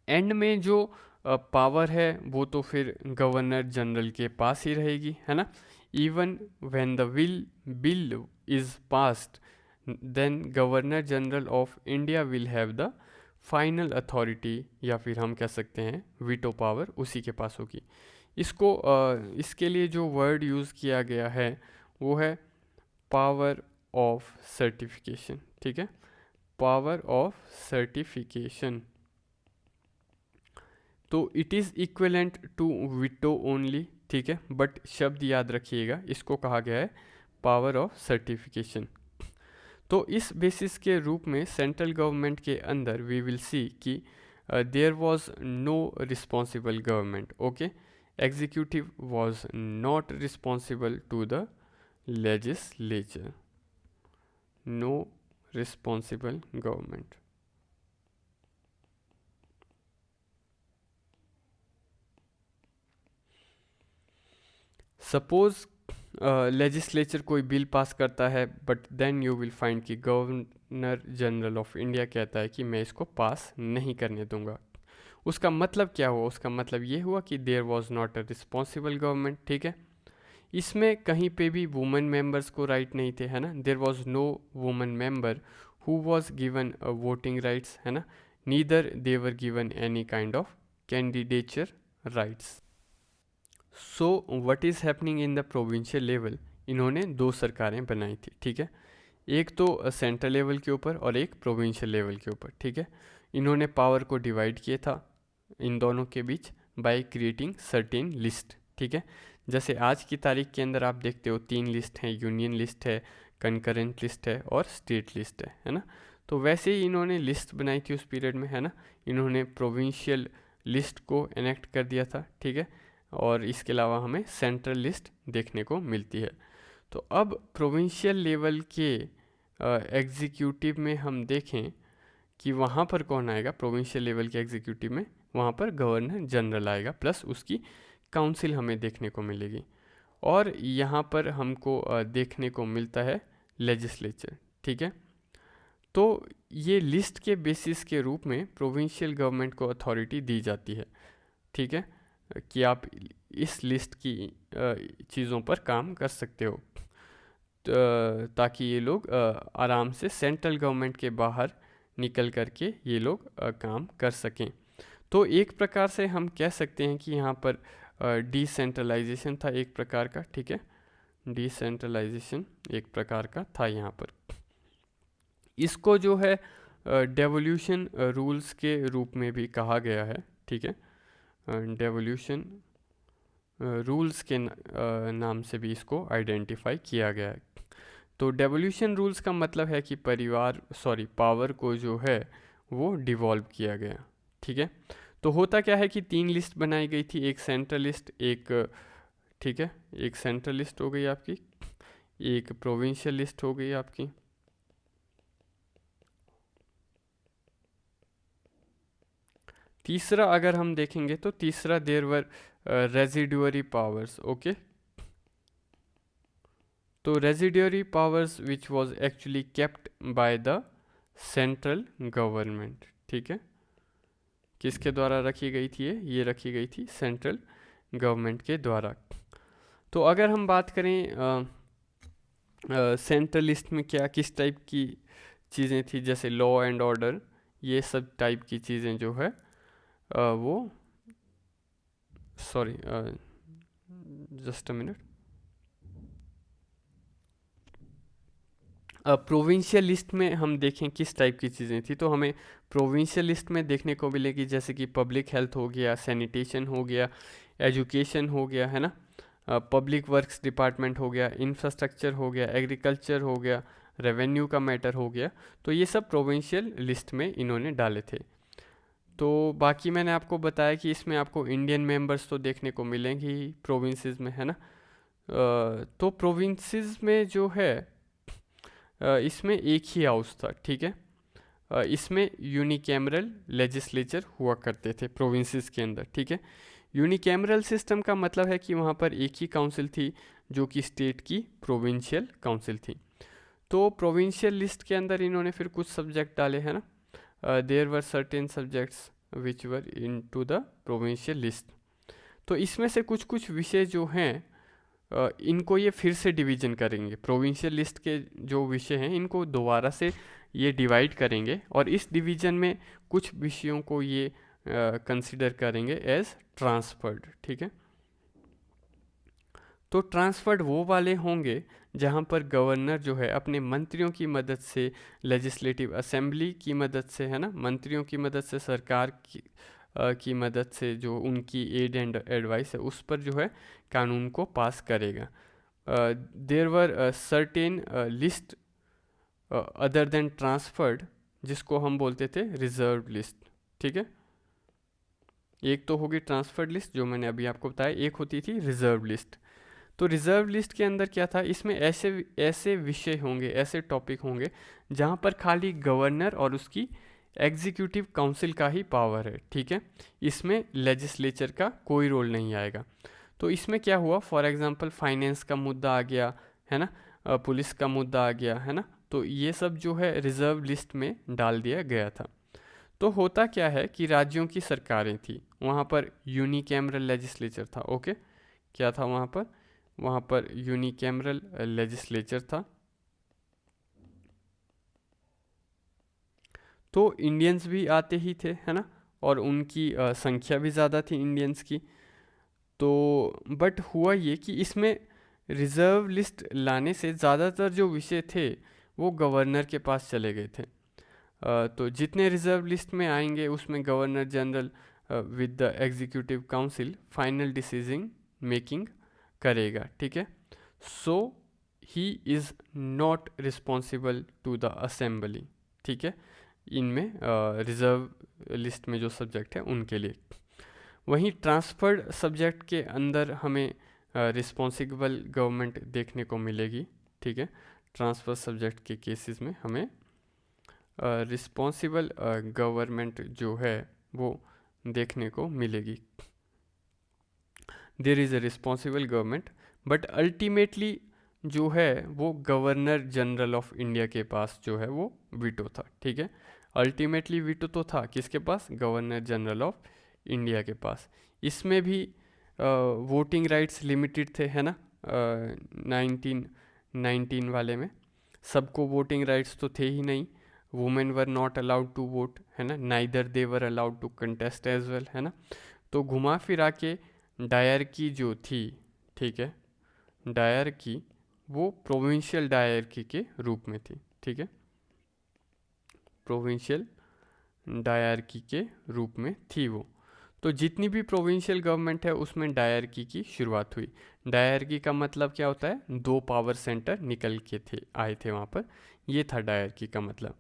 एंड में जो पावर है वो तो फिर गवर्नर जनरल के पास ही रहेगी, है ना। Even when the bill is passed then governor general of India will have the final authority, या फिर हम कह सकते हैं वीटो पावर उसी के पास होगी। इसके लिए जो वर्ड यूज़ किया गया है वो है पावर ऑफ सर्टिफिकेशन, ठीक है, पावर ऑफ सर्टिफिकेशन। तो it is equivalent to veto only, ठीक है, बट शब्द याद रखिएगा, इसको कहा गया है पावर ऑफ सर्टिफिकेशन। तो इस बेसिस के रूप में सेंट्रल गवर्नमेंट के अंदर वी विल सी कि there was no responsible government, okay. Executive was not responsible to the legislature, no responsible government. Suppose legislature कोई बिल पास करता है but then you will find कि गवर्नर जनरल ऑफ इंडिया कहता है कि मैं इसको पास नहीं करने दूंगा। उसका मतलब क्या हुआ? उसका मतलब ये हुआ कि there was not a responsible government, ठीक है। इसमें कहीं पे भी वुमेन मेंबर्स को राइट नहीं थे, है ना। There was no women member who was given voting rights, है ना। Neither they were given any kind of candidature rights. So what is happening in the provincial level, इन्होंने दो सरकारें बनाई थी, ठीक है। एक तो सेंट्रल लेवल के ऊपर और एक प्रोविंशियल लेवल के ऊपर, ठीक है। इन्होंने पावर को डिवाइड किया था इन दोनों के बीच बाय क्रिएटिंग सर्टेन लिस्ट, ठीक है। जैसे आज की तारीख के अंदर आप देखते हो 3 लिस्ट हैं, यूनियन लिस्ट है, कंकरेंट लिस्ट है और स्टेट लिस्ट है ना। तो वैसे ही इन्होंने लिस्ट बनाई थी उस पीरियड में, है ना। इन्होंने प्रोविंशियल लिस्ट को एनेक्ट कर दिया था, ठीक है। और इसके अलावा हमें सेंट्रल लिस्ट देखने को मिलती है। तो अब प्रोविंशियल लेवल के एग्जीक्यूटिव में हम देखें कि वहाँ पर कौन आएगा। प्रोविंशियल लेवल के एग्जीक्यूटिव में वहाँ पर गवर्नर जनरल आएगा, प्लस उसकी काउंसिल हमें देखने को मिलेगी। और यहाँ पर हमको देखने को मिलता है लेजिस्लेचर, ठीक है। तो ये लिस्ट के बेसिस के रूप में प्रोविंशियल गवर्नमेंट को अथॉरिटी दी जाती है, ठीक है, कि आप इस लिस्ट की चीज़ों पर काम कर सकते हो, ताकि ये लोग आराम से सेंट्रल गवर्नमेंट के बाहर निकल करके ये लोग काम कर सकें। तो एक प्रकार से हम कह सकते हैं कि यहाँ पर डिसेंट्रलाइजेशन था एक प्रकार का, ठीक है। डिसेंट्रलाइजेशन एक प्रकार का था यहाँ पर। इसको जो है डेवोल्यूशन रूल्स के रूप में भी कहा गया है, ठीक है। डेवोल्यूशन रूल्स के नाम से भी इसको आइडेंटिफाई किया गया है। तो डेवोल्यूशन रूल्स का मतलब है कि पावर को जो है वो डिवॉल्व किया गया, ठीक है। तो होता क्या है कि 3 लिस्ट बनाई गई थी, एक सेंट्रल लिस्ट, एक, ठीक है, एक सेंट्रल लिस्ट हो गई आपकी, एक प्रोविंशियल लिस्ट हो गई आपकी। तीसरा अगर हम देखेंगे तो तीसरा there were residuary powers, okay. तो residuary powers which was actually kept by the central government, ठीक है। किसके द्वारा रखी गई थी ये रखी गई थी सेंट्रल गवर्नमेंट के द्वारा। तो अगर हम बात करें सेंट्रल लिस्ट में क्या किस टाइप की चीज़ें थी, जैसे लॉ एंड ऑर्डर, ये सब टाइप की चीज़ें जो है वो, sorry just a minute, provincial list में हम देखें किस टाइप की चीज़ें थी, तो हमें प्रोविंशियल लिस्ट में देखने को मिलेगी जैसे कि पब्लिक हेल्थ हो गया, सैनिटेशन हो गया, एजुकेशन हो गया, है ना, पब्लिक वर्क्स डिपार्टमेंट हो गया, इंफ्रास्ट्रक्चर हो गया, एग्रीकल्चर हो गया, रेवेन्यू का मैटर हो गया। तो ये सब प्रोविंशियल लिस्ट में इन्होंने डाले थे। तो बाकी मैंने आपको बताया कि इसमें आपको इंडियन मेंबर्स तो देखने को मिलेंगे ही प्रोविंसेस में, है ना। तो प्रोविंसेस में जो है इसमें एक ही हाउस था, ठीक है। इसमें यूनिकैमरल लेजिस्लेचर हुआ करते थे प्रोविंसेस के अंदर, ठीक है। यूनिकैमरल सिस्टम का मतलब है कि वहाँ पर एक ही काउंसिल थी जो कि स्टेट की प्रोविंशियल काउंसिल थी। तो प्रोविंशियल लिस्ट के अंदर इन्होंने फिर कुछ सब्जेक्ट डाले, हैं ना। There were certain subjects which were into the provincial list. तो इसमें से कुछ कुछ विषय जो हैं इनको ये फिर से डिवीजन करेंगे। प्रोविंशियल लिस्ट के जो विषय हैं इनको दोबारा से ये डिवाइड करेंगे और इस डिवीजन में कुछ विषयों को ये कंसिडर करेंगे एज ट्रांसफर्ड, ठीक है। तो ट्रांसफर्ड वो वाले होंगे जहाँ पर गवर्नर जो है अपने मंत्रियों की मदद से, लेजिस्लेटिव असेंबली की मदद से, है ना, मंत्रियों की मदद से, सरकार की मदद से जो उनकी एड एंड एडवाइस है उस पर जो है कानून को पास करेगा। There were certain list other than transferred जिसको हम बोलते थे रिजर्व लिस्ट, ठीक है। एक तो होगी ट्रांसफर्ड लिस्ट जो मैंने अभी आपको बताया, एक होती थी रिजर्व लिस्ट। तो रिजर्व लिस्ट के अंदर क्या था, इसमें ऐसे ऐसे विषय होंगे, ऐसे टॉपिक होंगे जहाँ पर खाली गवर्नर और उसकी एग्जीक्यूटिव काउंसिल का ही पावर है, ठीक है। इसमें लेजिस्लेचर का कोई रोल नहीं आएगा। तो इसमें क्या हुआ, फॉर एग्जांपल फाइनेंस का मुद्दा आ गया, है ना, पुलिस का मुद्दा आ गया, है ना। तो ये सब जो है रिजर्व लिस्ट में डाल दिया गया था। तो होता क्या है कि राज्यों की सरकारें थी, वहाँ पर यूनिकैमरल लेजिस्लेचर था, ओके। क्या था वहाँ पर यूनिकैमरल लेजिस्लेचर था। तो इंडियंस भी आते ही थे, है ना, और उनकी संख्या भी ज़्यादा थी इंडियंस की। तो बट हुआ ये कि इसमें रिज़र्व लिस्ट लाने से ज़्यादातर जो विषय थे वो गवर्नर के पास चले गए थे। तो जितने रिज़र्व लिस्ट में आएंगे उसमें governor general with the executive council final decision making करेगा, ठीक है। So he is not responsible to the assembly, ठीक है, इनमें रिजर्व लिस्ट में जो सब्जेक्ट है उनके लिए। वहीं ट्रांसफर्ड सब्जेक्ट के अंदर हमें रिस्पॉन्सिबल गवर्नमेंट देखने को मिलेगी, ठीक है। ट्रांसफर सब्जेक्ट के केसेस में हमें रिस्पॉन्सिबल गवर्नमेंट जो है वो देखने को मिलेगी। There is a responsible government, but ultimately जो है वो गवर्नर जनरल ऑफ इंडिया के पास जो है वो वीटो था, ठीक है। अल्टीमेटली वीटो तो था किसके पास? गवर्नर जनरल ऑफ इंडिया के पास। इसमें भी वोटिंग राइट्स लिमिटेड थे, है ना। 1919 वाले में सबको वोटिंग राइट्स तो थे ही नहीं। Women were not allowed to vote, है ना। Neither they were allowed to contest as well, है ना। तो घुमा फिरा के डायरकी जो थी, ठीक है, डायरकी वो प्रोविंशियल डायरकी के रूप में थी, ठीक है। प्रोविंशियल डायरकी के रूप में थी वो। तो जितनी भी प्रोविंशियल गवर्नमेंट है उसमें डायरकी की शुरुआत हुई। डायरकी का मतलब क्या होता है? 2 पावर सेंटर निकल के आए थे वहाँ पर, ये था डायरकी का मतलब।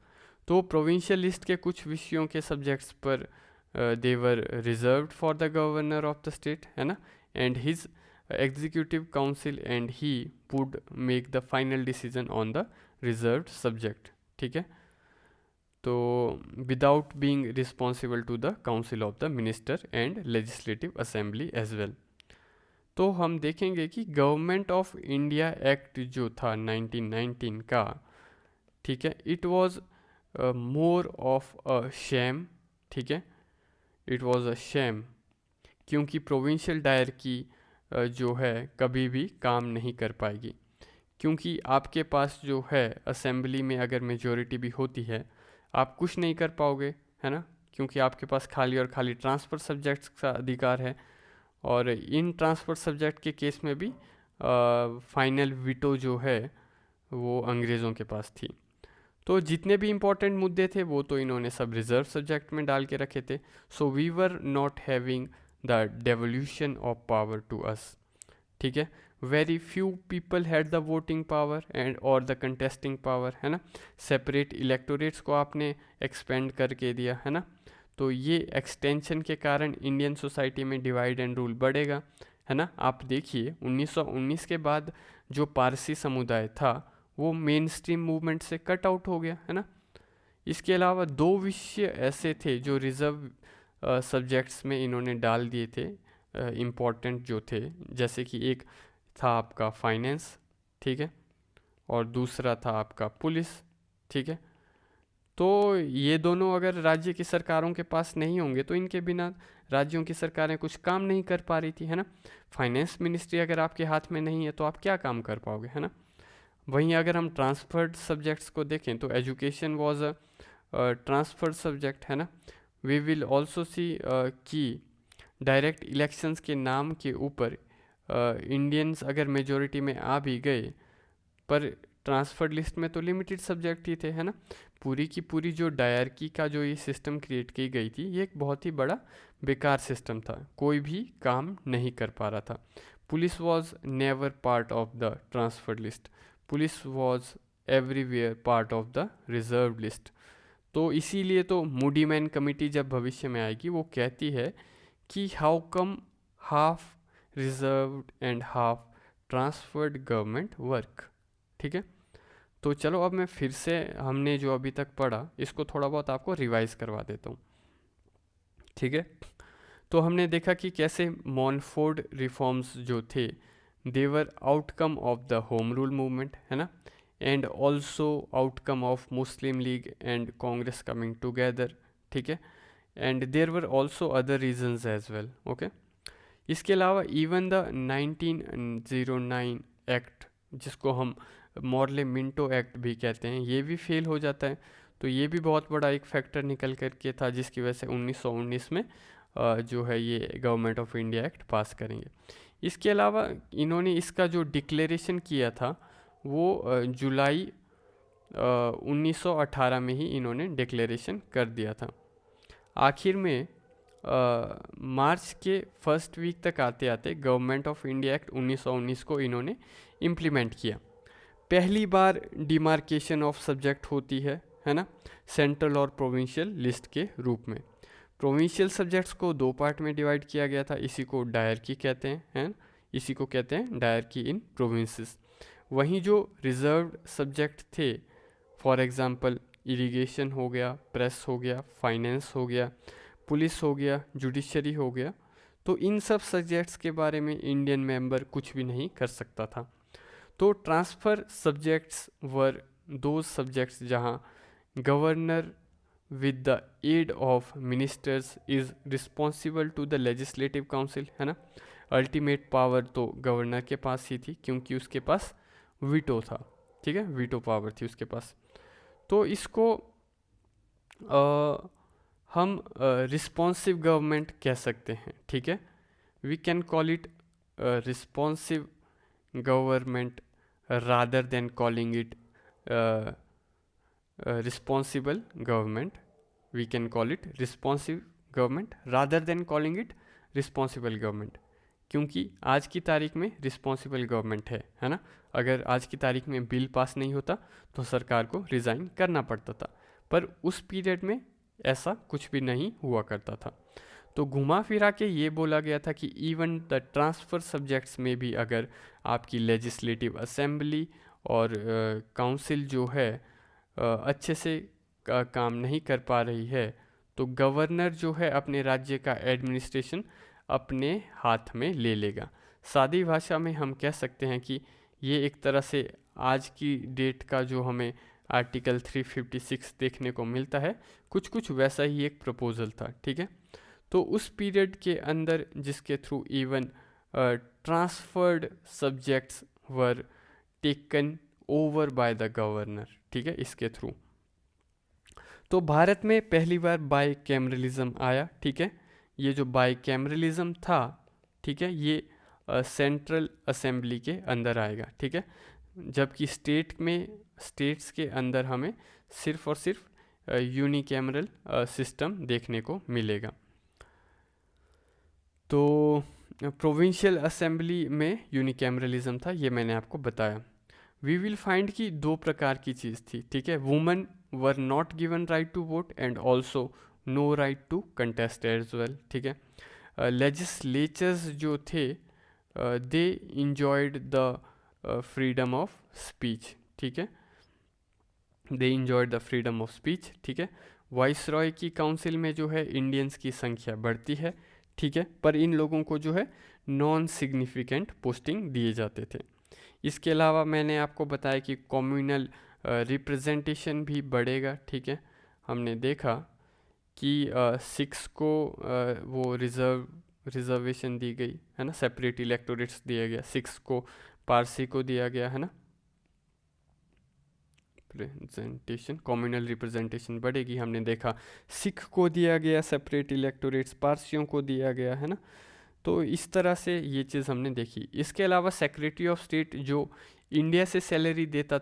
तो प्रोविंशियल लिस्ट के कुछ विषयों के सब्जेक्ट्स पर they were reserved for the governor of the state, है ना, and his executive council and he would make the final decision on the reserved subject, ठीक है। तो without being responsible to the council of the minister and legislative assembly as well. तो हम देखेंगे कि गवर्नमेंट ऑफ इंडिया एक्ट जो था 1919 का, ठीक है, it was more of a sham, ठीक है, इट वाज अ शैम, क्योंकि प्रोविंशियल डायरकी जो है कभी भी काम नहीं कर पाएगी। क्योंकि आपके पास जो है असेंबली में अगर मेजॉरिटी भी होती है, आप कुछ नहीं कर पाओगे, है ना, क्योंकि आपके पास खाली और खाली ट्रांसफ़र सब्जेक्ट्स का अधिकार है। और इन ट्रांसफ़र सब्जेक्ट के केस में भी फाइनल वीटो जो है वो अंग्रेज़ों के पास थी। तो जितने भी इम्पोर्टेंट मुद्दे थे वो तो इन्होंने सब रिजर्व सब्जेक्ट में डाल के रखे थे। So we were not having the devolution of power to us, ठीक है। Very few people had the voting power and और द कंटेस्टिंग पावर, है ना। सेपरेट इलेक्टोरेट्स को आपने एक्सपेंड करके दिया, है ना। तो ये एक्सटेंशन के कारण इंडियन सोसाइटी में डिवाइड एंड रूल बढ़ेगा, है ना। आप देखिए 1919 के बाद जो पारसी समुदाय था वो मेन स्ट्रीम मूवमेंट से कट आउट हो गया, है ना। इसके अलावा 2 विषय ऐसे थे जो रिजर्व सब्जेक्ट्स में इन्होंने डाल दिए थे, इम्पॉर्टेंट जो थे, जैसे कि एक था आपका फाइनेंस, ठीक है, और दूसरा था आपका पुलिस, ठीक है। तो ये दोनों अगर राज्य की सरकारों के पास नहीं होंगे तो इनके बिना राज्यों की सरकारें कुछ काम नहीं कर पा रही थी, है ना। फाइनेंस मिनिस्ट्री अगर आपके हाथ में नहीं है तो आप क्या काम कर पाओगे, है ना। वहीं अगर हम ट्रांसफर्ड सब्जेक्ट्स को देखें तो education was a transferred subject, है ना। वी विल ऑल्सो सी कि डायरेक्ट इलेक्शंस के नाम के ऊपर इंडियंस अगर मेजोरिटी में आ भी गए पर ट्रांसफर्ड लिस्ट में तो लिमिटेड सब्जेक्ट ही थे, है ना। पूरी की पूरी जो डायरकी का जो ये सिस्टम क्रिएट की गई थी ये एक बहुत ही बड़ा बेकार सिस्टम था, कोई भी काम नहीं कर पा रहा था। Police was never part of the transferred list, police was everywhere part of the reserve list. तो इसीलिए तो मूडी मैन कमेटी जब भविष्य में आएगी वो कहती है कि how come half reserved and half transferred government work, ठीक है। तो चलो अब मैं फिर से हमने जो अभी तक पढ़ा इसको थोड़ा बहुत आपको रिवाइज करवा देता हूँ, ठीक है। तो हमने देखा कि कैसे मॉनफोर्ड रिफॉर्म्स जो थे they were outcome of the home rule movement, है ना, and also outcome of Muslim League and Congress coming together, ठीक है, and there were also other reasons as well, okay. इसके अलावा इवन द 1909 एक्ट जिसको हम मॉर्ले मिंटो एक्ट भी कहते हैं ये भी फेल हो जाता है। तो ये भी बहुत बड़ा एक फैक्टर निकल कर के था जिसकी वजह से 1919 में जो है ये गवर्नमेंट ऑफ इंडिया एक्ट पास करेंगे। इसके अलावा इन्होंने इसका जो डिक्लेरेशन किया था वो जुलाई 1918 में ही इन्होंने डिक्लेरेशन कर दिया था। आखिर में मार्च के फर्स्ट वीक तक आते आते गवर्नमेंट ऑफ इंडिया एक्ट 1919 को इन्होंने इम्प्लीमेंट किया। पहली बार डिमार्केशन ऑफ सब्जेक्ट होती है ना, सेंट्रल और प्रोविंशियल लिस्ट के रूप में। प्रोविंशियल सब्जेक्ट्स को दो पार्ट में डिवाइड किया गया था, इसी को डायरकी कहते हैं, इसी को कहते हैं डायरकी इन प्रोविंसेस। वहीं जो रिजर्व्ड सब्जेक्ट थे, फॉर एग्जांपल इरिगेशन हो गया, प्रेस हो गया, फाइनेंस हो गया, पुलिस हो गया, जुडिशरी हो गया, तो इन सब सब्जेक्ट्स के बारे में इंडियन मेंबर कुछ भी नहीं कर सकता था। तो transfer subjects were those subjects जहाँ governor with the aid of ministers is responsible to the legislative council, है ना। अल्टीमेट पावर तो गवर्नर के पास ही थी क्योंकि उसके पास वीटो था, ठीक है, वीटो पावर थी उसके पास। तो इसको हम रिस्पॉन्सिव गवर्नमेंट कह सकते हैं, ठीक है। We can call it responsive government rather than calling it responsible government. We can call it responsive government rather than calling it responsible government, क्योंकि आज की तारीख में रिस्पॉन्सिबल गवर्नमेंट है ना। अगर आज की तारीख में बिल पास नहीं होता तो सरकार को रिज़ाइन करना पड़ता था, पर उस पीरियड में ऐसा कुछ भी नहीं हुआ करता था। तो घुमा फिरा के ये बोला गया था कि इवन द ट्रांसफ़र सब्जेक्ट्स में भी अगर आपकी लेजिस्लेटिव असेंबली और काउंसिल जो है अच्छे से काम नहीं कर पा रही है, तो गवर्नर जो है अपने राज्य का एडमिनिस्ट्रेशन अपने हाथ में ले लेगा। सादी भाषा में हम कह सकते हैं कि ये एक तरह से आज की डेट का जो हमें आर्टिकल 356 देखने को मिलता है, कुछ कुछ वैसा ही एक प्रपोजल था, ठीक है। तो उस पीरियड के अंदर जिसके through even transferred subjects were taken over by the governor, ठीक है, इसके थ्रू। तो भारत में पहली बार बाई कैमरलिज्म आया, ठीक है। ये जो बाई कैमरलिज्म था, ठीक है, ये सेंट्रल असेंबली के अंदर आएगा, ठीक है, जबकि स्टेट्स के अंदर हमें सिर्फ और सिर्फ यूनिकैमरल सिस्टम देखने को मिलेगा। तो प्रोविंशियल असेंबली में यूनिकैमरलिज्म था, ये मैंने आपको बताया। वी विल फाइंड कि दो प्रकार की चीज़ थी, ठीक है। Women were not given right to vote and also no right to contest as well, ठीक है। लेजिस्लेचर्स जो थे they enjoyed the freedom of speech, ठीक है, they enjoyed the freedom of speech, ठीक है। वाइस रॉय की काउंसिल में जो है इंडियंस की संख्या बढ़ती है, ठीक है, पर इन लोगों को जो है नॉन सिग्निफिकेंट पोस्टिंग दिए जाते थे। इसके अलावा मैंने आपको बताया कि कम्युनल रिप्रेजेंटेशन भी बढ़ेगा, ठीक है। हमने देखा कि 6 को वो रिजर्वेशन दी गई है ना, सेपरेट इलेक्टोरेट्स दिया गया, 6 को पारसी को दिया गया है ना, रिप्रेजेंटेशन कम्युनल रिप्रेजेंटेशन बढ़ेगी। हमने देखा सिख को दिया गया सेपरेट इलेक्टोरेट्स, पारसियों को दिया गया है ना। तो इस तरह से ये चीज़ हमने देखी। इसके अलावा सेक्रेटरी ऑफ स्टेट जो इंडिया से सैलरी लेता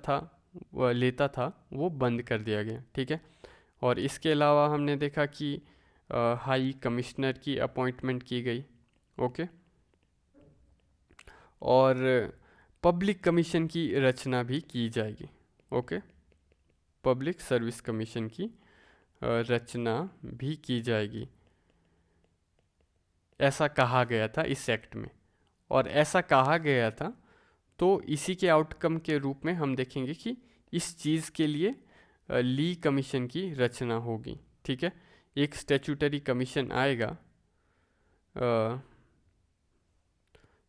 था वो बंद कर दिया गया, ठीक है। और इसके अलावा हमने देखा कि हाई कमिश्नर की अपॉइंटमेंट की गई, ओके, और पब्लिक कमीशन की रचना भी की जाएगी, ओके, पब्लिक सर्विस कमीशन की रचना भी की जाएगी, ऐसा कहा गया था इस एक्ट में। और ऐसा कहा गया था तो इसी के आउटकम के रूप में हम देखेंगे कि इस चीज़ के लिए ली कमीशन की रचना होगी, ठीक है। एक स्टैट्यूटरी कमीशन आएगा।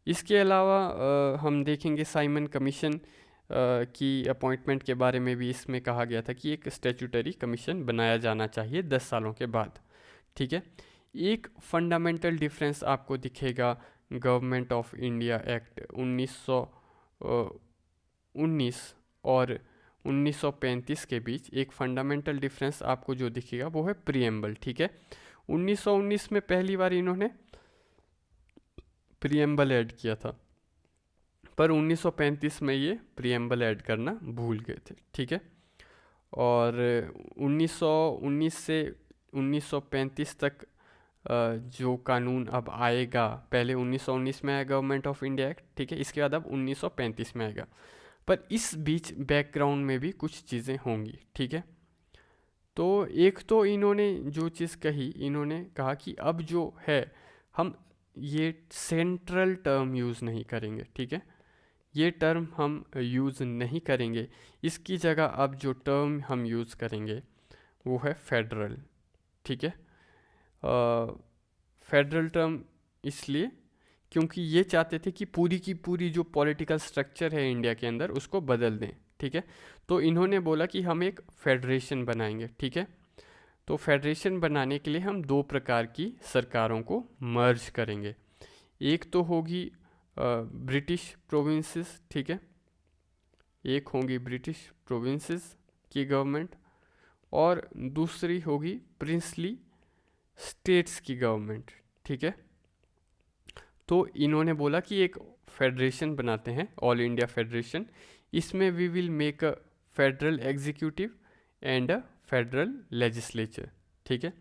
इसके अलावा हम देखेंगे साइमन कमीशन की अपॉइंटमेंट के बारे में भी इसमें कहा गया था कि एक स्टैट्यूटरी कमीशन बनाया जाना चाहिए 10 सालों के बाद, ठीक है। एक फंडामेंटल डिफरेंस आपको दिखेगा गवर्नमेंट ऑफ इंडिया एक्ट 1919 और 1935 के बीच। एक फंडामेंटल डिफरेंस आपको जो दिखेगा वो है प्रीएम्बल, ठीक है। 1919 में पहली बार इन्होंने प्रीएम्बल ऐड किया था, पर 1935 में ये प्रीएम्बल ऐड करना भूल गए थे, ठीक है। और 1919 से 1935 तक जो कानून अब आएगा, पहले 1919 में आया गवर्नमेंट ऑफ इंडिया एक्ट, ठीक है, इसके बाद अब 1935 में आएगा। पर इस बीच बैकग्राउंड में भी कुछ चीज़ें होंगी, ठीक है। तो एक तो इन्होंने जो चीज़ कही, इन्होंने कहा कि अब जो है हम ये सेंट्रल टर्म यूज़ नहीं करेंगे, ठीक है, ये टर्म हम यूज़ नहीं करेंगे। इसकी जगह अब जो टर्म हम यूज़ करेंगे वो है फेडरल, ठीक है। फेडरल टर्म इसलिए क्योंकि ये चाहते थे कि पूरी की पूरी जो पॉलिटिकल स्ट्रक्चर है इंडिया के अंदर उसको बदल दें, ठीक है। तो इन्होंने बोला कि हम एक फेडरेशन बनाएंगे, ठीक है। तो फेडरेशन बनाने के लिए हम दो प्रकार की सरकारों को मर्ज करेंगे। एक तो होगी ब्रिटिश प्रोविंसेस, ठीक है, एक होंगी ब्रिटिश प्रोविंसेस की गवर्नमेंट, और दूसरी होगी प्रिंसली स्टेट्स की गवर्नमेंट, ठीक है। तो इन्होंने बोला कि एक फेडरेशन बनाते हैं, ऑल इंडिया फेडरेशन। इसमें we will make a federal executive and a federal legislature, ठीक है।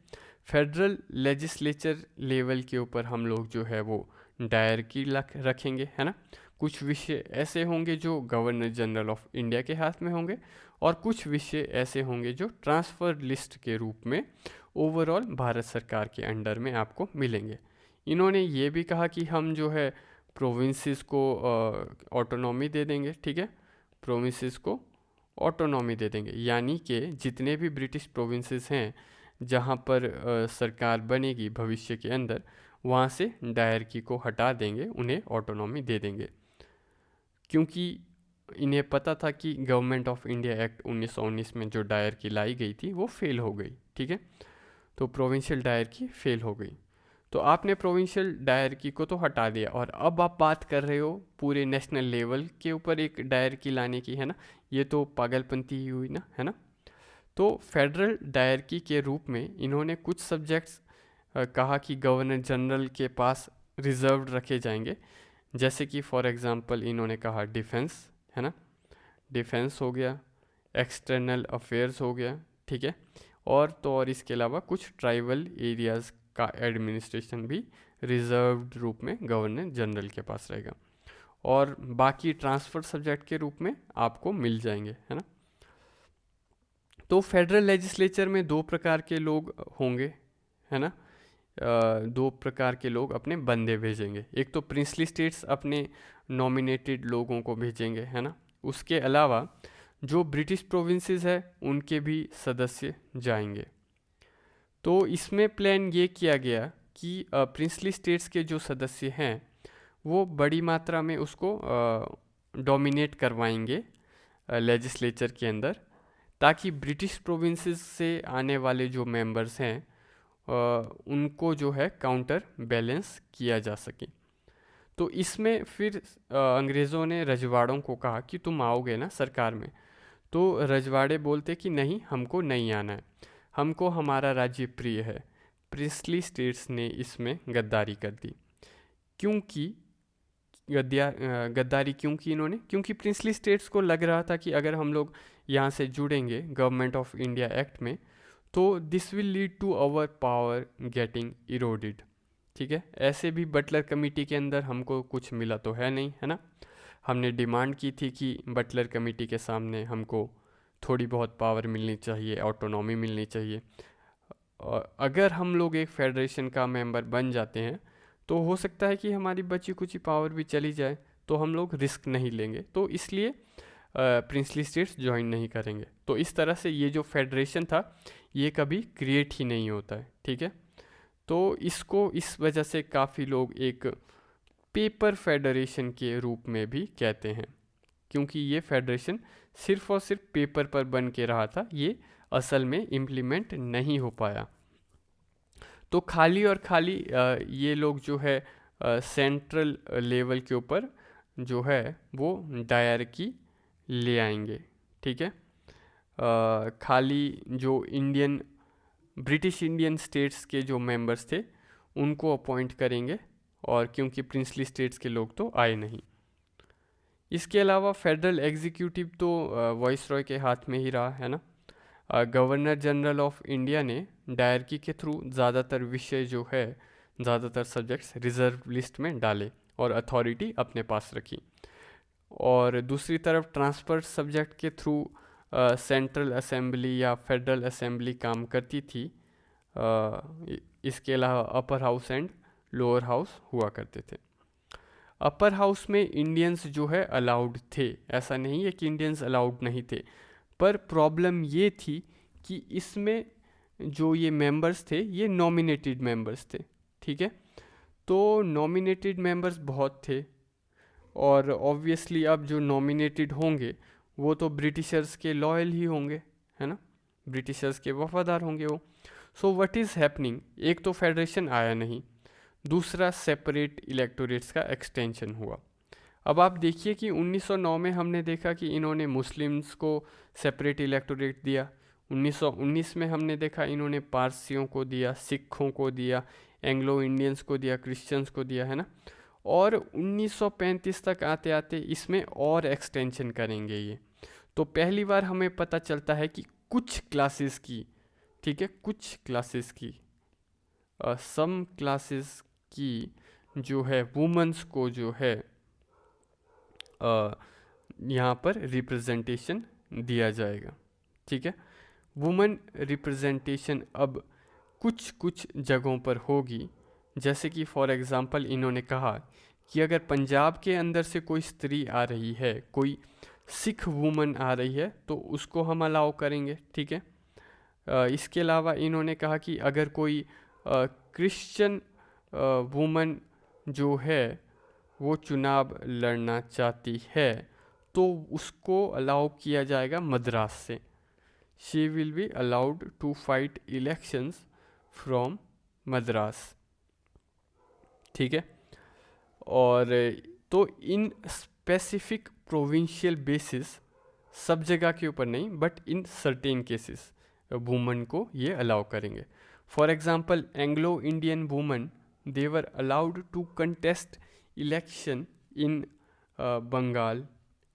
फेडरल लेजिस्लेचर लेवल के ऊपर हम लोग जो है वो डायरकी रखेंगे, है ना। कुछ विषय ऐसे होंगे जो गवर्नर जनरल ऑफ इंडिया के हाथ में होंगे, और कुछ विषय ऐसे होंगे जो ट्रांसफ़र लिस्ट के रूप में ओवरऑल भारत सरकार के अंडर में आपको मिलेंगे। इन्होंने ये भी कहा कि हम जो है प्रोविंसेस को ऑटोनॉमी दे देंगे, ठीक है, प्रोविंसेस को ऑटोनॉमी दे देंगे, यानी कि जितने भी ब्रिटिश प्रोविंसेस हैं जहाँ पर सरकार बनेगी भविष्य के अंदर, वहाँ से डायरकी को हटा देंगे, उन्हें ऑटोनॉमी दे देंगे। क्योंकि इन्हें पता था कि गवर्नमेंट ऑफ इंडिया एक्ट 1919 में जो डायरकी लाई गई थी वो फेल हो गई, ठीक है। तो प्रोविंशियल डायरकी फेल हो गई। तो आपने प्रोविंशियल डायरकी को तो हटा दिया, और अब आप बात कर रहे हो पूरे नेशनल लेवल के ऊपर एक डायरकी लाने की, है ना। ये तो पागलपंती ही हुई ना, है ना। तो फेडरल डायरकी के रूप में इन्होंने कुछ सब्जेक्ट्स कहा कि गवर्नर जनरल के पास रिजर्व रखे जाएंगे, जैसे कि फॉर एग्जांपल इन्होंने कहा डिफेंस, है ना, डिफेंस हो गया, एक्सटर्नल अफेयर्स हो गया, ठीक है। और तो और इसके अलावा कुछ ट्राइबल एरियाज़ का एडमिनिस्ट्रेशन भी रिजर्व्ड रूप में गवर्नर जनरल के पास रहेगा, और बाकी ट्रांसफ़र सब्जेक्ट के रूप में आपको मिल जाएंगे, है ना। तो फेडरल लेजिस्लेचर में दो प्रकार के लोग होंगे, है ना। दो प्रकार के लोग अपने बंदे भेजेंगे। एक तो प्रिंसली स्टेट्स अपने नॉमिनेटेड लोगों को भेजेंगे, है ना। उसके अलावा जो ब्रिटिश प्रोविंसेस है उनके भी सदस्य जाएंगे। तो इसमें प्लान ये किया गया कि प्रिंसली स्टेट्स के जो सदस्य हैं वो बड़ी मात्रा में उसको डोमिनेट करवाएंगे लेजिस्लेचर के अंदर, ताकि ब्रिटिश प्रोविंसेस से आने वाले जो मेंबर्स हैं उनको जो है काउंटर बैलेंस किया जा सके। तो इसमें फिर अंग्रेज़ों ने रजवाड़ों को कहा कि तुम आओगे ना सरकार में, तो रजवाड़े बोलते कि नहीं, हमको नहीं आना है, हमको हमारा राज्य प्रिय है। प्रिंसली स्टेट्स ने इसमें गद्दारी कर दी। क्योंकि गद्दारी क्यों की इन्होंने? क्योंकि प्रिंसली स्टेट्स को लग रहा था कि अगर हम लोग यहाँ से जुड़ेंगे गवर्नमेंट ऑफ इंडिया एक्ट में, तो this will lead to our power getting eroded, ठीक है। ऐसे भी बटलर कमेटी के अंदर हमको कुछ मिला तो है नहीं, है ना। हमने डिमांड की थी कि बटलर कमेटी के सामने हमको थोड़ी बहुत पावर मिलनी चाहिए, ऑटोनॉमी मिलनी चाहिए। और अगर हम लोग एक फेडरेशन का मेंबर बन जाते हैं तो हो सकता है कि हमारी बची कुची पावर भी चली जाए, तो हम लोग रिस्क नहीं लेंगे, तो इसलिए प्रिंसली स्टेट्स ज्वाइन नहीं करेंगे। तो इस तरह से ये जो फेडरेशन था ये कभी क्रिएट ही नहीं होता है, ठीक है। तो इसको इस वजह से काफ़ी लोग एक पेपर फेडरेशन के रूप में भी कहते हैं, क्योंकि ये फेडरेशन सिर्फ और सिर्फ पेपर पर बन के रहा था, ये असल में इम्प्लीमेंट नहीं हो पाया। तो खाली और खाली ये लोग जो है सेंट्रल लेवल के ऊपर जो है वो डायरकी ले आएंगे, ठीक है। खाली जो इंडियन ब्रिटिश इंडियन स्टेट्स के जो मेंबर्स थे उनको अपॉइंट करेंगे, और क्योंकि प्रिंसली स्टेट्स के लोग तो आए नहीं। इसके अलावा फेडरल एग्जीक्यूटिव तो वॉइस रॉय के हाथ में ही रहा, है ना। गवर्नर जनरल ऑफ इंडिया ने डायरकी के थ्रू ज़्यादातर विषय जो है, ज़्यादातर सब्जेक्ट्स रिजर्व लिस्ट में डाले और अथॉरिटी अपने पास रखी। और दूसरी तरफ ट्रांसफर सब्जेक्ट के थ्रू सेंट्रल असेंबली या फेडरल असेंबली काम करती थी। इसके अलावा upper house and lower house हुआ करते थे। अपर हाउस में इंडियंस जो है अलाउड थे, ऐसा नहीं है कि इंडियंस अलाउड नहीं थे, पर प्रॉब्लम ये थी कि इसमें जो ये मेंबर्स थे ये नॉमिनेटेड मेंबर्स थे, ठीक है। तो नॉमिनेटेड मेंबर्स बहुत थे और ऑब्वियसली अब जो नॉमिनेटेड होंगे वो तो ब्रिटिशर्स के लॉयल ही होंगे, है ना, ब्रिटिशर्स के वफादार होंगे वो। सो व्हाट इज़ हैपनिंग, एक तो फेडरेशन आया नहीं, दूसरा सेपरेट इलेक्टोरेट्स का एक्सटेंशन हुआ। अब आप देखिए कि 1909 में हमने देखा कि इन्होंने मुस्लिम्स को सेपरेट इलेक्टोरेट दिया, 1919 में हमने देखा इन्होंने पारसियों को दिया, सिखों को दिया, एंग्लो इंडियंस को दिया, क्रिश्चियंस को दिया, है ना। और 1935 तक आते आते इसमें और एक्सटेंशन करेंगे ये। तो पहली बार हमें पता चलता है कि कुछ क्लासेस की, ठीक है, कुछ क्लासेस की, सम क्लासेस की जो है वुमेंस को जो है यहाँ पर रिप्रेजेंटेशन दिया जाएगा, ठीक है। वुमेन रिप्रेजेंटेशन अब कुछ कुछ जगहों पर होगी, जैसे कि फॉर एग्ज़ाम्पल इन्होंने कहा कि अगर पंजाब के अंदर से कोई स्त्री आ रही है, कोई सिख वुमन आ रही है, तो उसको हम अलाउ करेंगे, ठीक है। इसके अलावा इन्होंने कहा कि अगर कोई क्रिश्चियन वुमन जो है वो चुनाव लड़ना चाहती है तो उसको अलाउ किया जाएगा मद्रास से। She will be allowed to fight elections from Madras, ठीक है। और तो इन स्पेसिफिक प्रोविंशियल बेसिस, सब जगह के ऊपर नहीं, but in certain cases woman को ये अलाउ करेंगे। For example Anglo Indian woman they were allowed to contest election in Bengal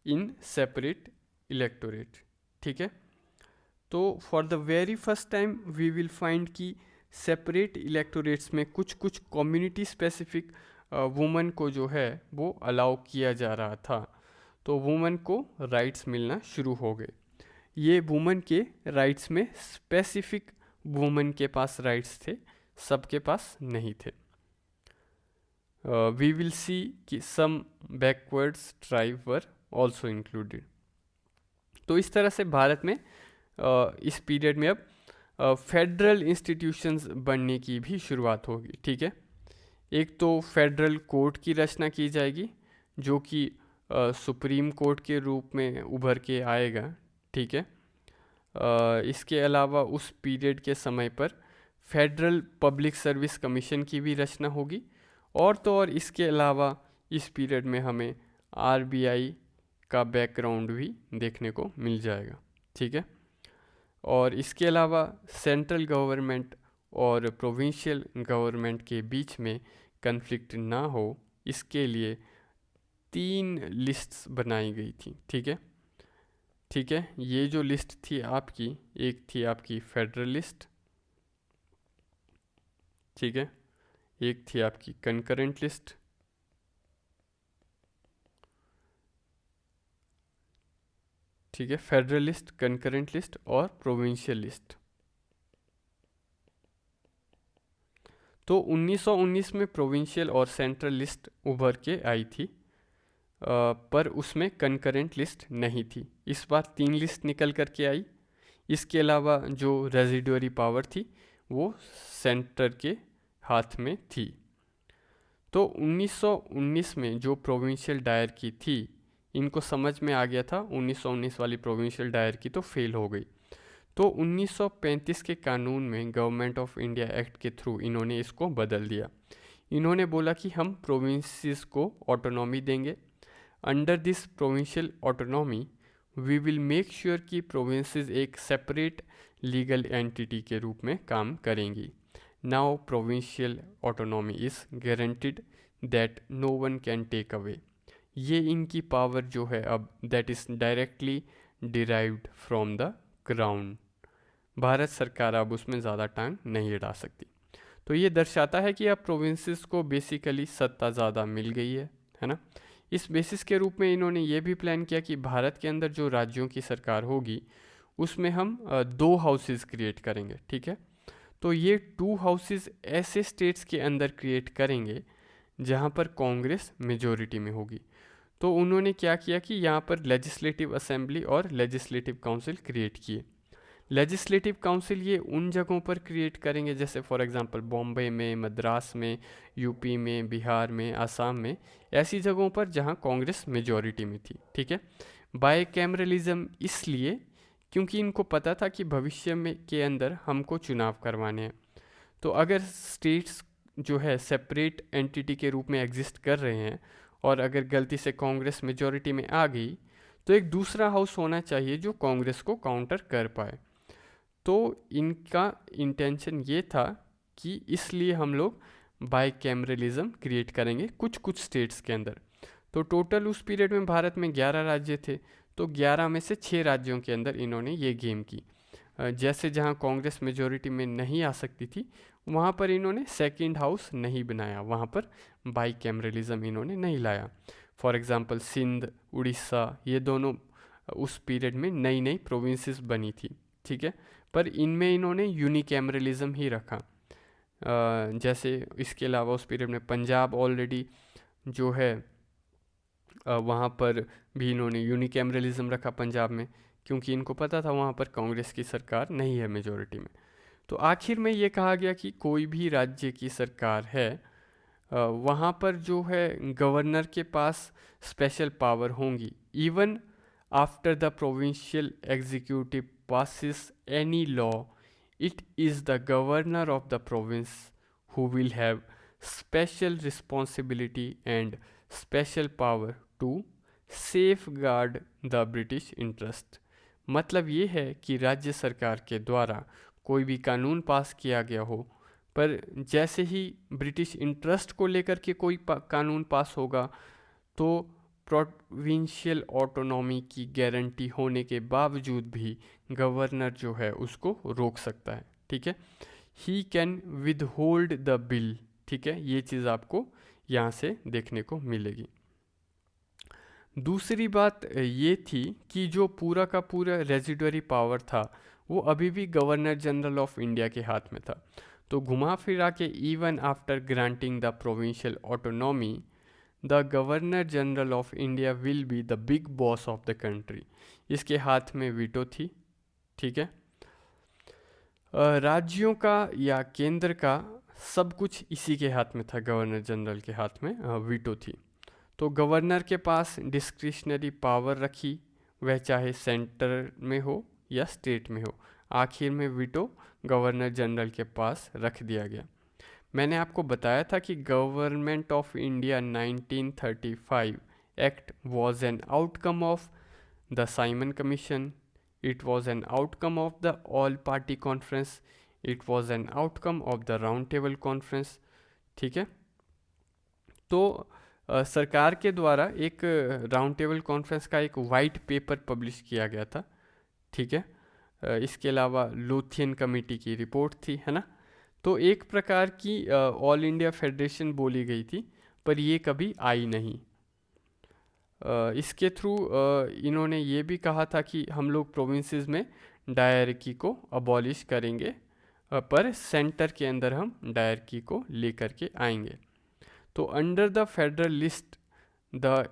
in separate electorate, ठीक है। तो for the very first time we will find कि सेपरेट इलेक्टोरेट्स में कुछ कुछ कम्युनिटी स्पेसिफिक वुमन को जो है वो अलाउ किया जा रहा था। तो वुमन को राइट्स मिलना शुरू हो गए। ये वुमन के राइट्स में स्पेसिफिक वुमन के पास राइट्स थे, सबके पास नहीं थे। वी विल सी कि some backwards tribe were also included. तो इस तरह से भारत में इस पीरियड में अब फेडरल इंस्टीट्यूशंस बनने की भी शुरुआत होगी, ठीक है। एक तो फेडरल कोर्ट की रचना की जाएगी जो कि सुप्रीम कोर्ट के रूप में उभर के आएगा, ठीक है। इसके अलावा उस पीरियड के समय पर फेडरल पब्लिक सर्विस कमीशन की भी रचना होगी। और तो और इसके अलावा इस पीरियड में हमें आरबीआई का बैकग्राउंड भी देखने को मिल जाएगा, ठीक है। और इसके अलावा सेंट्रल गवर्नमेंट और प्रोविंशियल गवर्नमेंट के बीच में कन्फ्लिक्ट ना हो, इसके लिए 3 लिस्ट्स बनाई गई थी, ठीक है, ठीक है। ये जो लिस्ट थी आपकी, एक थी आपकी फेडरल लिस्ट, ठीक है, एक थी आपकी कंकरेंट लिस्ट, ठीक है, फेडरल लिस्ट, कंकरेंट लिस्ट और प्रोविंशियल लिस्ट। तो 1919 में प्रोविंशियल और सेंट्रल लिस्ट उभर के आई थी, पर उसमें कंकरेंट लिस्ट नहीं थी। इस बार 3 लिस्ट निकल कर के आई। इसके अलावा जो रेजिडुअरी पावर थी वो सेंटर के हाथ में थी। तो 1919 में जो प्रोविंशियल डायर की थी, इनको समझ में आ गया था 1919 वाली प्रोविंशियल डायर की तो फेल हो गई। तो 1935 के कानून में गवर्नमेंट ऑफ इंडिया एक्ट के थ्रू इन्होंने इसको बदल दिया। इन्होंने बोला कि हम प्रोविंसेस को ऑटोनॉमी देंगे। Under this provincial autonomy we will make sure कि प्रोविंसेस एक सेपरेट लीगल एंटिटी के रूप में काम करेंगी। Now provincial autonomy is guaranteed that no one can take away. ये इनकी पावर जो है अब that is directly derived from the crown. Bharat सरकार अब उसमें ज़्यादा टांग नहीं अड़ा सकती। तो ये दर्शाता है कि अब प्रोविंसेस को बेसिकली सत्ता ज़्यादा मिल गई है ना। इस बेसिस के रूप में इन्होंने ये भी प्लान किया कि भारत के अंदर जो राज्यों की सरकार होगी उसमें हम 2 हाउसेस क्रिएट करेंगे, ठीक है। तो ये 2 हाउसेस ऐसे स्टेट्स के अंदर क्रिएट करेंगे जहाँ पर कांग्रेस मेजोरिटी में होगी। तो उन्होंने क्या किया कि यहाँ पर लेजिस्लेटिव असेंबली और लेजिस्लेटिव काउंसिल क्रिएट किए। लेजिस्लेटिव काउंसिल ये उन जगहों पर क्रिएट करेंगे जैसे फॉर एग्जांपल बॉम्बे में, मद्रास में, यूपी में, बिहार में, आसाम में, ऐसी जगहों पर जहाँ कांग्रेस मेजॉरिटी में थी, ठीक है। बायकैमरलिज्म इसलिए क्योंकि इनको पता था कि भविष्य में के अंदर हमको चुनाव करवाने हैं। तो अगर स्टेट्स जो है सेपरेट एंटिटी के रूप में एग्जिस्ट कर रहे हैं और अगर गलती से कांग्रेस मेजॉरिटी में आ गई तो एक दूसरा हाउस होना चाहिए जो कांग्रेस को काउंटर कर पाए। तो इनका इंटेंशन ये था कि इसलिए हम लोग बायकैमरलिज्म क्रिएट करेंगे कुछ कुछ स्टेट्स के अंदर। तो टोटल उस पीरियड में भारत में 11 राज्य थे, तो 11 में से 6 राज्यों के अंदर इन्होंने ये गेम की। जैसे जहाँ कांग्रेस मेजॉरिटी में नहीं आ सकती थी वहाँ पर इन्होंने सेकंड हाउस नहीं बनाया, वहाँ पर बायकैमरलिज्म इन्होंने नहीं लाया। फॉर एग्जांपल सिंध, उड़ीसा, ये दोनों उस पीरियड में नई नई प्रोविंसेस बनी थी, ठीक है। पर इनमें इन्होंने यूनिकैमरलिज्म ही रखा। जैसे इसके अलावा उस पीरियड में पंजाब ऑलरेडी जो है वहाँ पर भी इन्होंने यूनिकैमरलिज्म रखा पंजाब में, क्योंकि इनको पता था वहाँ पर कांग्रेस की सरकार नहीं है मेजॉरिटी में। तो आखिर में ये कहा गया कि कोई भी राज्य की सरकार है वहाँ पर जो है गवर्नर के पास स्पेशल पावर होंगी। Even after the provincial executive passes any law, it is the governor of the province who will have special responsibility and special power to safeguard the British interest। मतलब ये है कि राज्य सरकार के द्वारा कोई भी कानून पास किया गया हो, पर जैसे ही ब्रिटिश इंटरेस्ट को लेकर के कोई कानून पास होगा तो प्रोविंशियल ऑटोनॉमी की गारंटी होने के बावजूद भी गवर्नर जो है उसको रोक सकता है, ठीक है। He can with hold the bill, ठीक है। ये चीज़ आपको यहाँ से देखने को मिलेगी। दूसरी बात ये थी कि जो पूरा का पूरा रेजिडुअरी पावर था वो अभी भी गवर्नर जनरल ऑफ इंडिया के हाथ में था। तो घुमा फिरा के even after granting the provincial autonomy the governor general of India will be the big boss of the country. इसके हाथ में वीटो थी, ठीक है। राज्यों का या केंद्र का सब कुछ इसी के हाथ में था, गवर्नर जनरल के हाथ में वीटो थी। तो गवर्नर के पास डिस्क्रिशनरी पावर रखी, वह चाहे सेंटर में हो या स्टेट में हो, आखिर में वीटो गवर्नर जनरल के पास रख दिया गया। मैंने आपको बताया था कि government of India 1935 act was an outcome of the Simon commission, it was an outcome of the all party conference, it was an outcome of the round table conference, ठीक है। तो सरकार के द्वारा एक राउंड टेबल कॉन्फ्रेंस का एक वाइट पेपर पब्लिश किया गया था, ठीक है। इसके अलावा लोथियन कमेटी की रिपोर्ट थी, है ना। तो एक प्रकार की ऑल इंडिया फेडरेशन बोली गई थी, पर ये कभी आई नहीं। इसके थ्रू इन्होंने ये भी कहा था कि हम लोग प्रोविंसेस में डायरकी को अबॉलिश करेंगे, पर सेंटर के अंदर हम डायरकी को लेकर के आएंगे। तो under the federal list the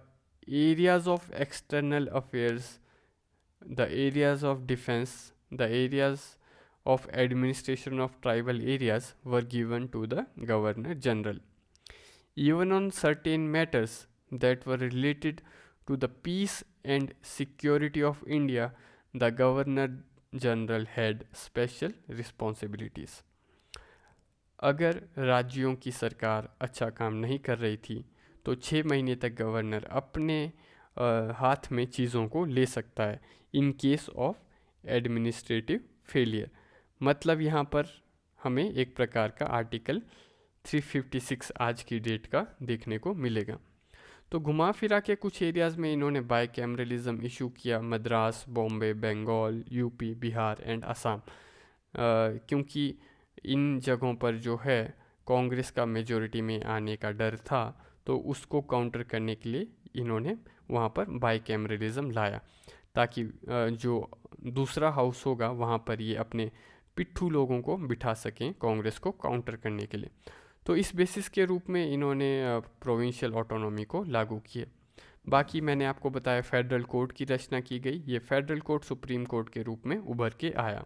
areas of external affairs, the areas of defence, the areas of administration of tribal areas were given to the governor general. Even on certain matters that were related to the peace and security of India, the governor general had special responsibilities. अगर राज्यों की सरकार अच्छा काम नहीं कर रही थी तो 6 महीने तक गवर्नर अपने हाथ में चीज़ों को ले सकता है in case of administrative failure. मतलब यहाँ पर हमें एक प्रकार का आर्टिकल 356 आज की डेट का देखने को मिलेगा। तो घुमा फिरा के कुछ एरियाज़ में इन्होंने बायकैमरलिज्म इशू किया, मद्रास, बॉम्बे, बंगाल, यूपी, बिहार एंड असम। क्योंकि इन जगहों पर जो है कांग्रेस का मेजोरिटी में आने का डर था, तो उसको काउंटर करने के लिए इन्होंने वहाँ पर बाईकैमरलिज्म लाया, ताकि जो दूसरा हाउस होगा वहाँ पर ये अपने पिट्ठू लोगों को बिठा सकें कांग्रेस को काउंटर करने के लिए। तो इस बेसिस के रूप में इन्होंने प्रोविंशियल ऑटोनॉमी को लागू किए। बाकी मैंने आपको बताया फेडरल कोर्ट की रचना की गई। ये फेडरल कोर्ट सुप्रीम कोर्ट के रूप में उभर के आया।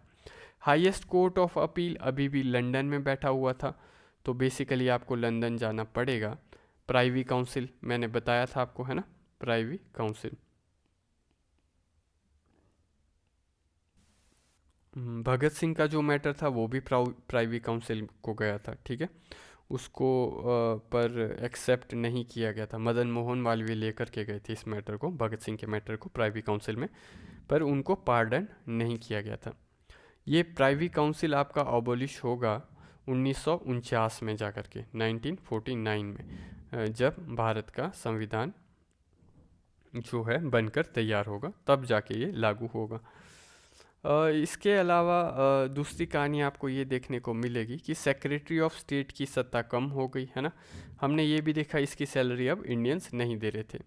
हाईएस्ट कोर्ट ऑफ अपील अभी भी लंदन में बैठा हुआ था, तो बेसिकली आपको लंदन जाना पड़ेगा। प्राइवी काउंसिल मैंने बताया था आपको, है ना, प्राइवी काउंसिल। भगत सिंह का जो मैटर था वो भी प्राइवी काउंसिल को गया था, ठीक है। उसको पर एक्सेप्ट नहीं किया गया था। मदन मोहन मालवीय लेकर के गए थे इस मैटर को, भगत सिंह के मैटर को प्राइवी काउंसिल में, पर उनको पार्डन नहीं किया गया था। ये प्राइवी काउंसिल आपका अबोलिश होगा 1949 में जाकर के, 1949 में, जब भारत का संविधान जो है बनकर तैयार होगा, तब जाके ये लागू होगा। इसके अलावा दूसरी कहानी आपको ये देखने को मिलेगी कि सेक्रेटरी ऑफ स्टेट की सत्ता कम हो गई, है ना। हमने ये भी देखा इसकी सैलरी अब इंडियंस नहीं दे रहे थे।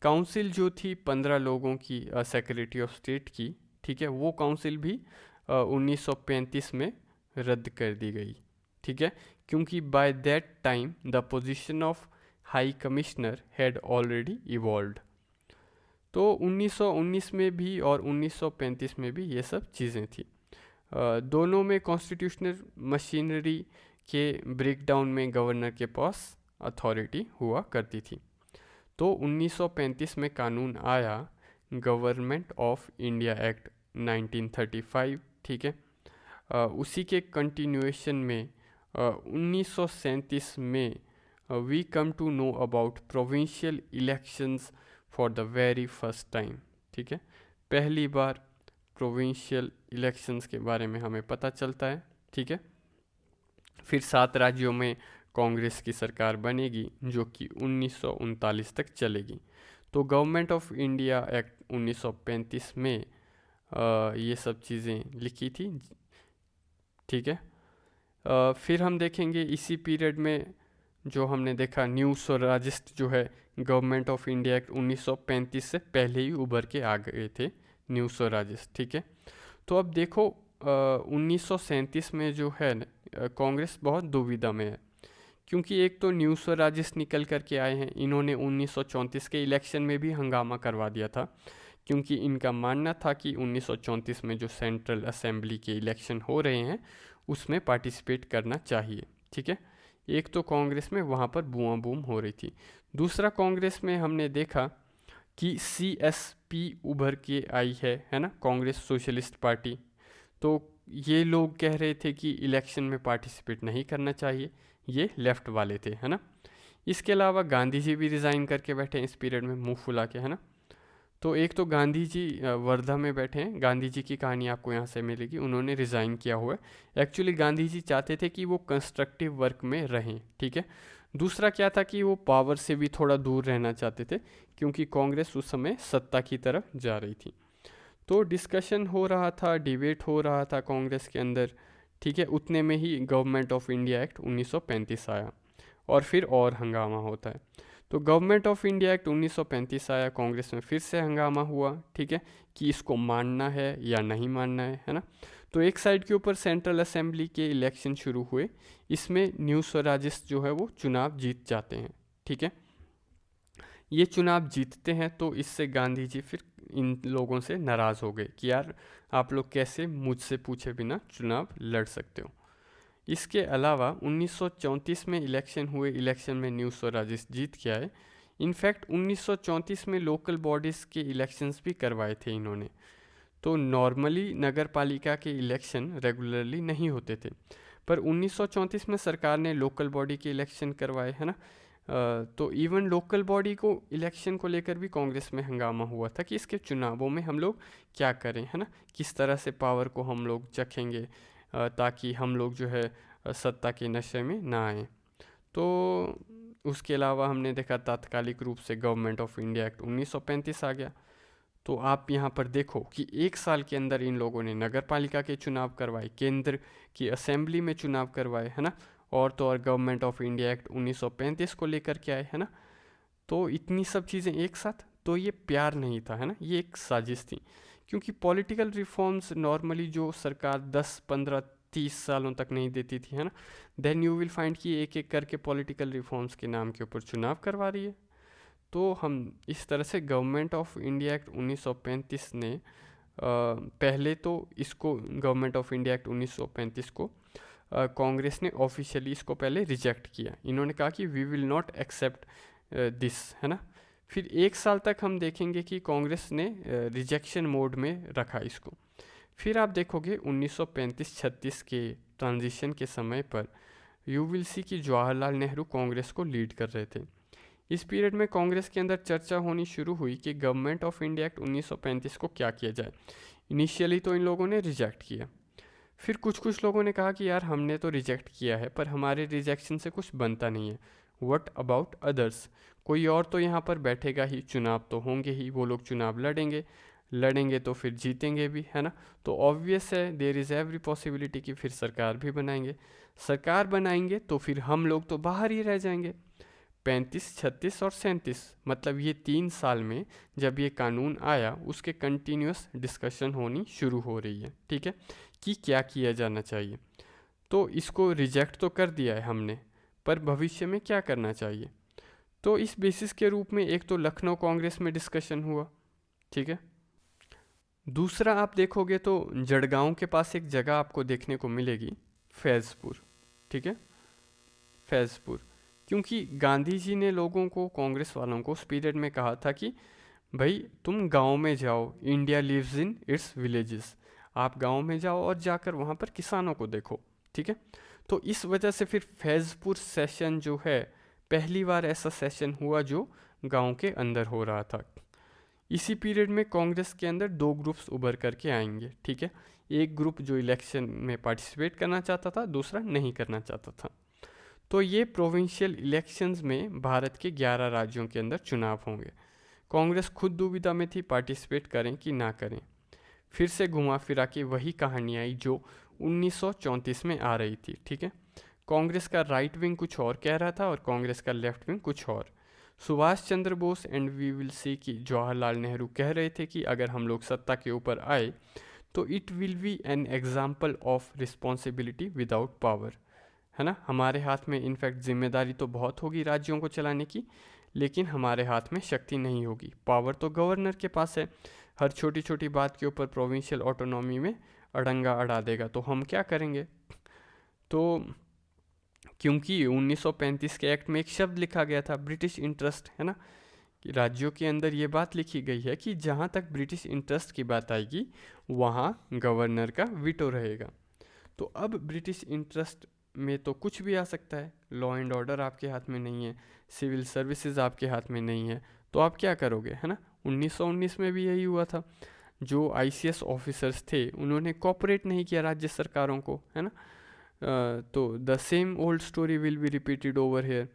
काउंसिल जो थी 15 लोगों की सेक्रेटरी ऑफ स्टेट की, ठीक है, वो काउंसिल भी 1935 में रद्द कर दी गई, ठीक है, क्योंकि by that time the position of high commissioner had already evolved. तो 1919 में भी और 1935 में भी ये सब चीज़ें थी। दोनों में कॉन्स्टिट्यूशनल मशीनरी के ब्रेकडाउन में गवर्नर के पास अथॉरिटी हुआ करती थी। तो 1935 में कानून आया, गवर्नमेंट ऑफ इंडिया एक्ट 1935, ठीक है। उसी के कंटिन्यूएशन में 1937 में we come to know about provincial elections for the very first time, ठीक है। पहली बार प्रोविंशियल इलेक्शंस के बारे में हमें पता चलता है, ठीक है। फिर 7 राज्यों में कांग्रेस की सरकार बनेगी, जो कि 1939 तक चलेगी। तो गवर्नमेंट ऑफ इंडिया एक्ट 1935 में ये सब चीज़ें लिखी थी, ठीक है। फिर हम देखेंगे इसी पीरियड में जो हमने देखा न्यू स्वराजिस्ट जो है, गवर्नमेंट ऑफ इंडिया एक्ट 1935 से पहले ही उभर के आ गए थे न्यू स्वराजिस्ट, ठीक है। तो अब देखो 1937 में जो है कांग्रेस बहुत दुविधा में है, क्योंकि एक तो न्यू स्वराजिस्ट निकल करके आए हैं, इन्होंने 1934 के इलेक्शन में भी हंगामा करवा दिया था, क्योंकि इनका मानना था कि 1934 में जो सेंट्रल असेंबली के इलेक्शन हो रहे हैं उसमें पार्टिसिपेट करना चाहिए, ठीक है। एक तो कांग्रेस में वहाँ पर बूम बूम हो रही थी। दूसरा, कांग्रेस में हमने देखा कि CSP उभर के आई है ना, कांग्रेस सोशलिस्ट पार्टी। तो ये लोग कह रहे थे कि इलेक्शन में पार्टिसिपेट नहीं करना चाहिए, ये लेफ़्ट वाले थे, है ना। इसके अलावा गांधी जी भी रिज़ाइन करके बैठे इस पीरियड में, मुंह फुला के, है ना। तो एक तो गांधी जी वर्धा में बैठे हैं, गांधी जी की कहानी आपको यहाँ से मिलेगी, उन्होंने रिज़ाइन किया हुआ है। एक्चुअली गांधी जी चाहते थे कि वो कंस्ट्रक्टिव वर्क में रहें, ठीक है। दूसरा क्या था कि वो पावर से भी थोड़ा दूर रहना चाहते थे, क्योंकि कांग्रेस उस समय सत्ता की तरफ जा रही थी। तो डिस्कशन हो रहा था, डिबेट हो रहा था कांग्रेस के अंदर, ठीक है। उतने में ही गवर्नमेंट ऑफ इंडिया एक्ट 1935 आया और फिर और हंगामा होता है। तो गवर्नमेंट ऑफ इंडिया एक्ट 1935 आया, कांग्रेस में फिर से हंगामा हुआ, ठीक है, कि इसको मानना है या नहीं मानना है ना। तो एक साइड के ऊपर सेंट्रल असेंबली के इलेक्शन शुरू हुए, इसमें न्यू स्वराजिस्ट जो है वो चुनाव जीत जाते हैं, ठीक है। ये चुनाव जीतते हैं तो इससे गांधी जी फिर इन लोगों से नाराज़ हो गए कि यार आप लोग कैसे मुझसे पूछे बिना चुनाव लड़ सकते हो। इसके अलावा 1934 में इलेक्शन हुए, इलेक्शन में न्यू स्वराजिस्ट जीत के आए। इनफैक्ट 1934 में लोकल बॉडीज़ के इलेक्शंस भी करवाए थे इन्होंने। तो नॉर्मली नगर पालिका के इलेक्शन रेगुलरली नहीं होते थे, पर 1934 में सरकार ने लोकल बॉडी के इलेक्शन करवाए, है ना। तो इवन लोकल बॉडी को इलेक्शन को लेकर भी कांग्रेस में हंगामा हुआ था कि इसके चुनावों में हम लोग क्या करें, है ना, किस तरह से पावर को हम लोग चखेंगे ताकि हम लोग जो है सत्ता के नशे में ना आए। तो उसके अलावा हमने देखा तात्कालिक रूप से गवर्नमेंट ऑफ इंडिया एक्ट 1935 आ गया। तो आप यहाँ पर देखो कि एक साल के अंदर इन लोगों ने नगर पालिका के चुनाव करवाए, केंद्र की असेंबली में चुनाव करवाए, है ना, और तो और गवर्नमेंट ऑफ इंडिया एक्ट 1935 को लेकर के आए, है ना। तो इतनी सब चीज़ें एक साथ, तो ये प्यार नहीं था, है ना, ये एक साजिश थी। क्योंकि पॉलिटिकल रिफॉर्म्स नॉर्मली जो सरकार 10 15 30 सालों तक नहीं देती थी, है ना, देन यू विल फाइंड कि एक एक करके पॉलिटिकल रिफॉर्म्स के नाम के ऊपर चुनाव करवा रही है। तो हम इस तरह से गवर्नमेंट ऑफ इंडिया एक्ट 1935 ने पहले तो इसको गवर्नमेंट ऑफ इंडिया एक्ट 1935 को कांग्रेस ने ऑफिशियली इसको पहले रिजेक्ट किया। इन्होंने कहा कि we will not accept this, है ना। फिर एक साल तक हम देखेंगे कि कांग्रेस ने रिजेक्शन मोड में रखा इसको। फिर आप देखोगे 1935-36 के ट्रांजिशन के समय पर यू विल सी कि जवाहरलाल नेहरू कांग्रेस को लीड कर रहे थे। इस पीरियड में कांग्रेस के अंदर चर्चा होनी शुरू हुई कि गवर्नमेंट ऑफ इंडिया एक्ट 1935 को क्या किया जाए। इनिशियली तो इन लोगों ने रिजेक्ट किया, फिर कुछ लोगों ने कहा कि यार हमने तो रिजेक्ट किया है पर हमारे रिजेक्शन से कुछ बनता नहीं है, व्हाट अबाउट अदर्स, कोई और तो यहाँ पर बैठेगा ही, चुनाव तो होंगे ही, वो लोग चुनाव लड़ेंगे तो फिर जीतेंगे भी, है ना। तो ऑब्वियस है, देयर इज़ एवरी पॉसिबिलिटी कि फिर सरकार भी बनाएंगे तो फिर हम लोग तो बाहर ही रह जाएंगे। 35, 36 और 37 मतलब ये 3 साल में जब ये कानून आया उसके कंटिन्यूस डिस्कशन होनी शुरू हो रही है, ठीक है, कि क्या किया जाना चाहिए। तो इसको रिजेक्ट तो कर दिया है हमने, पर भविष्य में क्या करना चाहिए। तो इस बेसिस के रूप में एक तो लखनऊ कांग्रेस में डिस्कशन हुआ, ठीक है। दूसरा आप देखोगे तो जड़गांव के पास एक जगह आपको देखने को मिलेगी, फैज़पुर, ठीक है, फैज़पुर। क्योंकि गांधी जी ने लोगों को, कांग्रेस वालों को उस पीरियड में कहा था कि भाई तुम गांव में जाओ, India lives in its villages, आप गांव में जाओ और जाकर वहाँ पर किसानों को देखो, ठीक है। तो इस वजह से फिर फैज़पुर सेशन जो है, पहली बार ऐसा सेशन हुआ जो गांव के अंदर हो रहा था। इसी पीरियड में कांग्रेस के अंदर दो ग्रुप्स उभर करके आएंगे, ठीक है। एक ग्रुप जो इलेक्शन में पार्टिसिपेट करना चाहता था, दूसरा नहीं करना चाहता था। तो ये प्रोविंशियल इलेक्शंस में भारत के 11 राज्यों के अंदर चुनाव होंगे। कांग्रेस खुद दुविधा में थी पार्टिसिपेट करें कि ना करें। फिर से घुमा फिरा के वही कहानी आई जो 1934 में आ रही थी, ठीक है। कांग्रेस का राइट विंग कुछ और कह रहा था और कांग्रेस का लेफ्ट विंग कुछ और। Subhash Chandra Bose and we will see कि जवाहरलाल नेहरू कह रहे थे कि अगर हम लोग सत्ता के ऊपर आए तो it will be an example of responsibility without power, है ना। हमारे हाथ में इनफैक्ट जिम्मेदारी तो बहुत होगी राज्यों को चलाने की, लेकिन हमारे हाथ में शक्ति नहीं होगी। पावर तो गवर्नर के पास है, हर छोटी छोटी बात के ऊपर प्रोविंशियल ऑटोनॉमी में अड़ंगा अड़ा देगा, तो हम क्या करेंगे। तो क्योंकि 1935 के एक्ट में एक शब्द लिखा गया था ब्रिटिश इंटरेस्ट, है ना, कि राज्यों के अंदर ये बात लिखी गई है कि जहाँ तक ब्रिटिश इंटरेस्ट की बात आएगी वहाँ गवर्नर का वीटो रहेगा। तो अब ब्रिटिश इंटरेस्ट में तो कुछ भी आ सकता है, लॉ एंड ऑर्डर आपके हाथ में नहीं है, सिविल सर्विसेज आपके हाथ में नहीं है, तो आप क्या करोगे, है ना। 1919 में भी यही हुआ था, जो आईसीएस ऑफिसर्स थे उन्होंने कॉपरेट नहीं किया राज्य सरकारों को, है ना। तो the same old story will be repeated over here.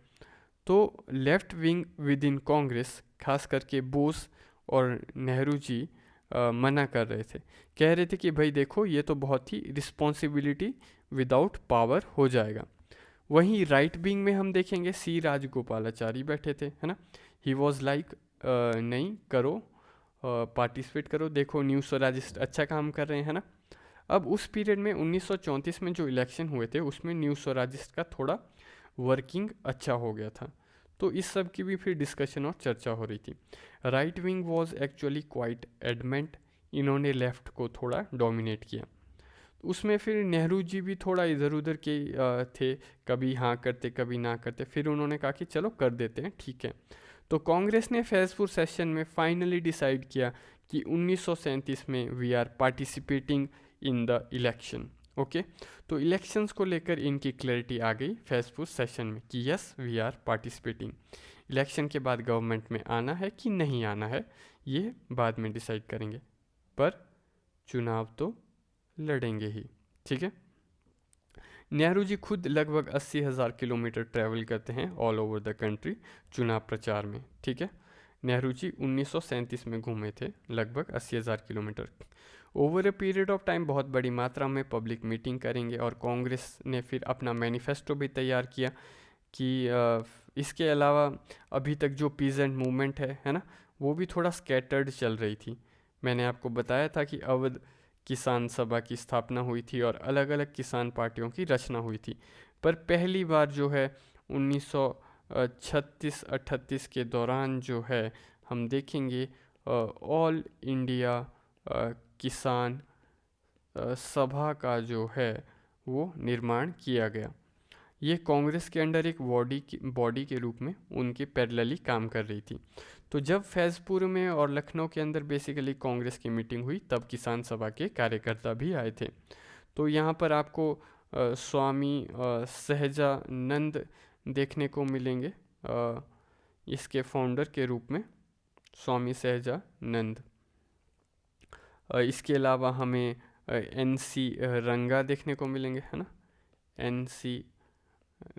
तो left wing within Congress, खास करके बोस और नेहरू जी मना कर रहे थे, कह रहे थे कि भाई देखो ये तो बहुत ही रिस्पॉन्सिबिलिटी विदाउट पावर हो जाएगा। वहीं राइट विंग में हम देखेंगे सी राजगोपालाचारी बैठे थे, है ना। ही वॉज लाइक नहीं करो, पार्टिसिपेट करो, देखो न्यू स्वराजिस्ट अच्छा काम कर रहे हैं, है ना। अब उस पीरियड में 1934 में जो इलेक्शन हुए थे उसमें न्यू स्वराजिस्ट का थोड़ा वर्किंग अच्छा हो गया था, तो इस सब की भी फिर डिस्कशन और चर्चा हो रही थी। Right wing was actually quite adamant, इन्होंने लेफ्ट को थोड़ा डोमिनेट किया। उसमें फिर नेहरू जी भी थोड़ा इधर उधर के थे, कभी हाँ करते कभी ना करते, फिर उन्होंने कहा कि चलो कर देते हैं, ठीक है। तो कांग्रेस ने फैज़पुर सेशन में फाइनली डिसाइड किया कि 1937 में we are participating in the election, okay. तो इलेक्शंस को लेकर इनकी क्लैरिटी आ गई फैज़पुर सेशन में कि yes we are participating. Election के बाद गवर्नमेंट में आना है कि नहीं आना है ये बाद में डिसाइड करेंगे, पर चुनाव तो लड़ेंगे ही, ठीक है। नेहरू जी खुद लगभग 80,000 किलोमीटर ट्रैवल करते हैं ऑल ओवर द कंट्री चुनाव प्रचार में, ठीक है। नेहरू जी 1937 में घूमे थे लगभग 80,000 kilometre. Over a period of time बहुत बड़ी मात्रा में पब्लिक मीटिंग करेंगे और कांग्रेस ने फिर अपना मैनिफेस्टो भी तैयार किया कि इसके अलावा अभी तक जो पीजेंट मूवमेंट है ना, वो भी थोड़ा स्कैटर्ड चल रही थी। मैंने आपको बताया था कि अवध किसान सभा की स्थापना हुई थी और अलग अलग किसान पार्टियों की रचना हुई थी, पर पहली बार जो है 1936-38 के दौरान जो है हम देखेंगे ऑल इंडिया किसान सभा का जो है वो निर्माण किया गया। ये कांग्रेस के अंडर एक बॉडी के रूप में उनके पैरेलली काम कर रही थी। तो जब फैज़पुर में और लखनऊ के अंदर बेसिकली कांग्रेस की मीटिंग हुई, तब किसान सभा के कार्यकर्ता भी आए थे। तो यहाँ पर आपको स्वामी सहजानंद देखने को मिलेंगे, इसके फाउंडर के रूप में स्वामी सहजानंद। इसके अलावा हमें NC रंगा देखने को मिलेंगे, है ना, NC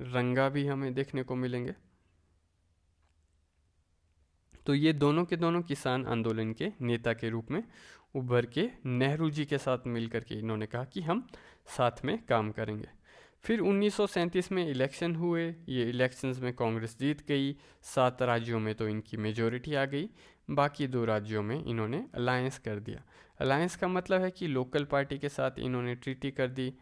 रंगा भी हमें देखने को मिलेंगे। तो ये दोनों के दोनों किसान आंदोलन के नेता के रूप में उभर के नेहरू जी के साथ मिलकर के इन्होंने कहा कि हम साथ में काम करेंगे। फिर 1937 में इलेक्शन हुए, ये इलेक्शंस में कांग्रेस जीत गई। 7 राज्यों में तो इनकी मेजॉरिटी आ गई, बाकी 2 राज्यों में इन्होंने अलायंस कर दिया। अलायंस का मतलब है कि लोकल पार्टी के साथ इन्होंने ट्रीटी कर दी।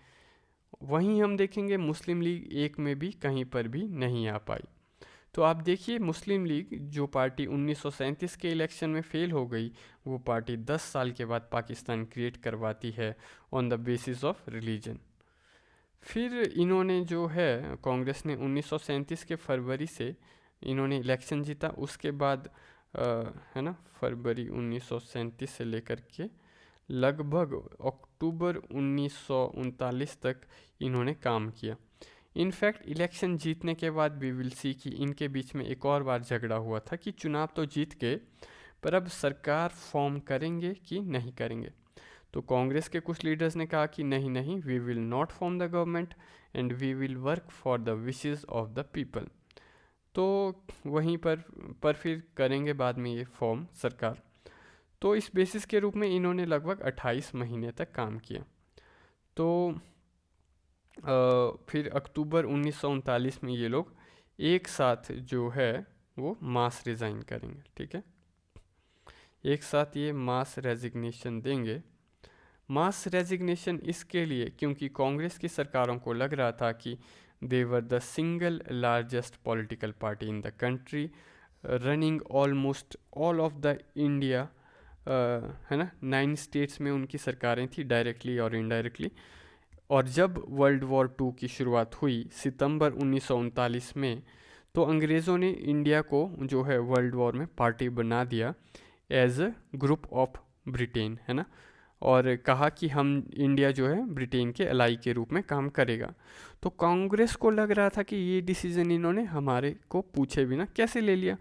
वहीं हम देखेंगे मुस्लिम लीग एक में भी कहीं पर भी नहीं आ पाई। तो आप देखिए मुस्लिम लीग जो पार्टी 1937 के इलेक्शन में फेल हो गई, वो पार्टी 10 साल के बाद पाकिस्तान क्रिएट करवाती है on the basis of religion. फिर इन्होंने जो है कांग्रेस ने 1937 के फरवरी से इन्होंने इलेक्शन जीता। उसके बाद है ना, फरवरी 1937 से लेकर के लगभग अक्टूबर 1939 तक इन्होंने काम किया। इनफैक्ट इलेक्शन जीतने के बाद वी विल सी कि इनके बीच में एक और बार झगड़ा हुआ था कि चुनाव तो जीत गए, पर अब सरकार फॉर्म करेंगे कि नहीं करेंगे। तो कांग्रेस के कुछ लीडर्स ने कहा कि नहीं नहीं, we will not form the government and we will work for the wishes of the people. तो वहीं पर फिर करेंगे बाद में ये फॉर्म सरकार। तो इस बेसिस के रूप में इन्होंने लगभग 28 महीने तक काम किया। तो फिर अक्टूबर 1939 में ये लोग एक साथ जो है वो मास रिज़ाइन करेंगे, ठीक है, एक साथ ये मास रेजिग्नेशन देंगे। मास रेजिग्नेशन इसके लिए क्योंकि कांग्रेस की सरकारों को लग रहा था कि they were the single largest political party in the country, running almost all of the India, है ना, 9 स्टेट्स में उनकी सरकारें थी डायरेक्टली और इनडायरेक्टली। और जब वर्ल्ड वॉर 2 की शुरुआत हुई सितंबर 1939 में, तो अंग्रेज़ों ने इंडिया को जो है वर्ल्ड वॉर में पार्टी बना दिया as a group of Britain, है ना, और कहा कि हम इंडिया जो है ब्रिटेन के अलाई के रूप में काम करेगा। तो कांग्रेस को लग रहा था कि ये डिसीजन इन्होंने हमारे को पूछे बिना कैसे ले लिया,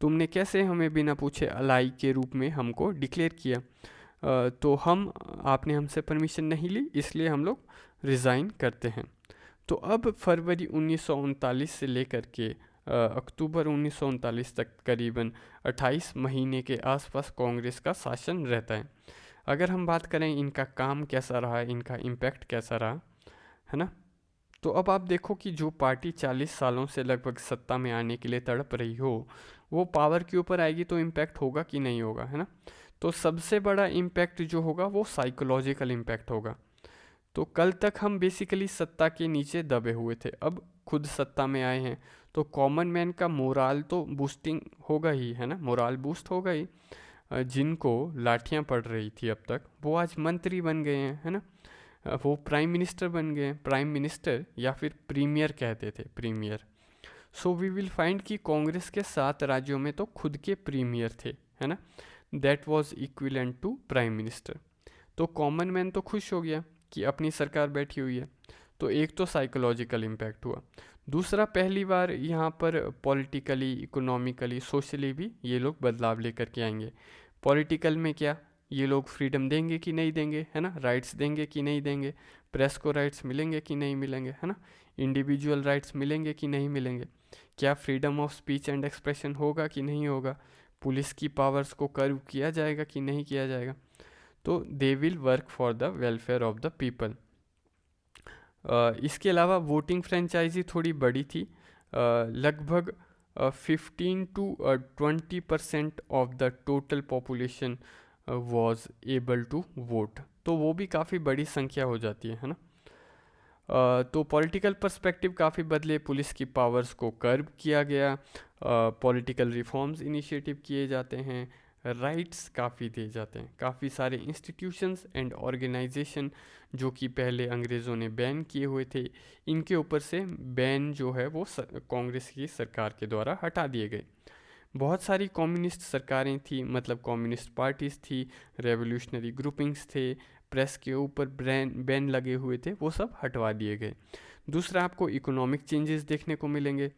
तुमने कैसे हमें बिना पूछे अलाई के रूप में हमको डिक्लेयर किया, तो आपने हमसे परमिशन नहीं ली, इसलिए हम लोग रिज़ाइन करते हैं। तो अब फरवरी 1939 से लेकर के अक्टूबर 1939 तक करीबन 28 महीने के आसपास कांग्रेस का शासन रहता है। अगर हम बात करें इनका काम कैसा रहा, इनका इम्पैक्ट कैसा रहा, है ना, तो अब आप देखो कि जो पार्टी 40 सालों से लगभग सत्ता में आने के लिए तड़प रही हो, वो पावर के ऊपर आएगी तो इम्पैक्ट होगा कि नहीं होगा, है ना। तो सबसे बड़ा इम्पैक्ट जो होगा वो साइकोलॉजिकल इम्पैक्ट होगा। तो कल तक हम बेसिकली सत्ता के नीचे दबे हुए थे, अब खुद सत्ता में आए हैं, तो कॉमन मैन का मोराल तो बूस्टिंग होगा ही, है ना, मोराल बूस्ट होगा ही। जिनको लाठियाँ पड़ रही थी अब तक, वो आज मंत्री बन गए हैं, है ना, वो प्राइम मिनिस्टर बन गए हैं, प्राइम मिनिस्टर या फिर प्रीमियर कहते थे, premier. So we will find कि कांग्रेस के 7 राज्यों में तो खुद के प्रीमियर थे, है ना, that was equivalent to prime minister. तो कॉमन मैन तो खुश हो गया कि अपनी सरकार बैठी हुई है। तो एक तो साइकोलॉजिकल इम्पैक्ट हुआ, दूसरा पहली बार यहाँ पर पॉलिटिकली, इकोनॉमिकली, सोशली भी ये लोग बदलाव लेकर के आएंगे। पॉलिटिकल में क्या, ये लोग फ्रीडम देंगे कि नहीं देंगे, है ना, राइट्स देंगे कि नहीं देंगे, प्रेस को राइट्स मिलेंगे कि नहीं मिलेंगे, है ना, इंडिविजुअल राइट्स मिलेंगे कि नहीं मिलेंगे, क्या freedom of speech and expression होगा कि नहीं होगा, पुलिस की पावर्स को कर्व किया जाएगा कि नहीं किया जाएगा? तो they will work for the welfare of the people. इसके अलावा वोटिंग फ्रेंचाइजी थोड़ी बड़ी थी, लगभग 15 to 20% of the total population was able to vote. तो वो भी काफ़ी बड़ी संख्या हो जाती है ना। तो पॉलिटिकल पर्सपेक्टिव काफ़ी बदले, पुलिस की पावर्स को कर्ब किया गया, पॉलिटिकल रिफॉर्म्स इनिशिएटिव किए जाते हैं, राइट्स काफ़ी दिए जाते हैं। काफ़ी सारे इंस्टीट्यूशंस एंड ऑर्गेनाइजेशन जो कि पहले अंग्रेज़ों ने बैन किए हुए थे, इनके ऊपर से बैन जो है वो कांग्रेस की सरकार के द्वारा हटा दिए गए। बहुत सारी कम्युनिस्ट सरकारें थी, मतलब कम्युनिस्ट पार्टीज थी, रेवोल्यूशनरी ग्रुपिंग्स थे, प्रेस के ऊपर बैन लगे हुए थे, वो सब हटवा दिए गए। दूसरा, आपको इकोनॉमिक चेंजेस देखने को मिलेंगे।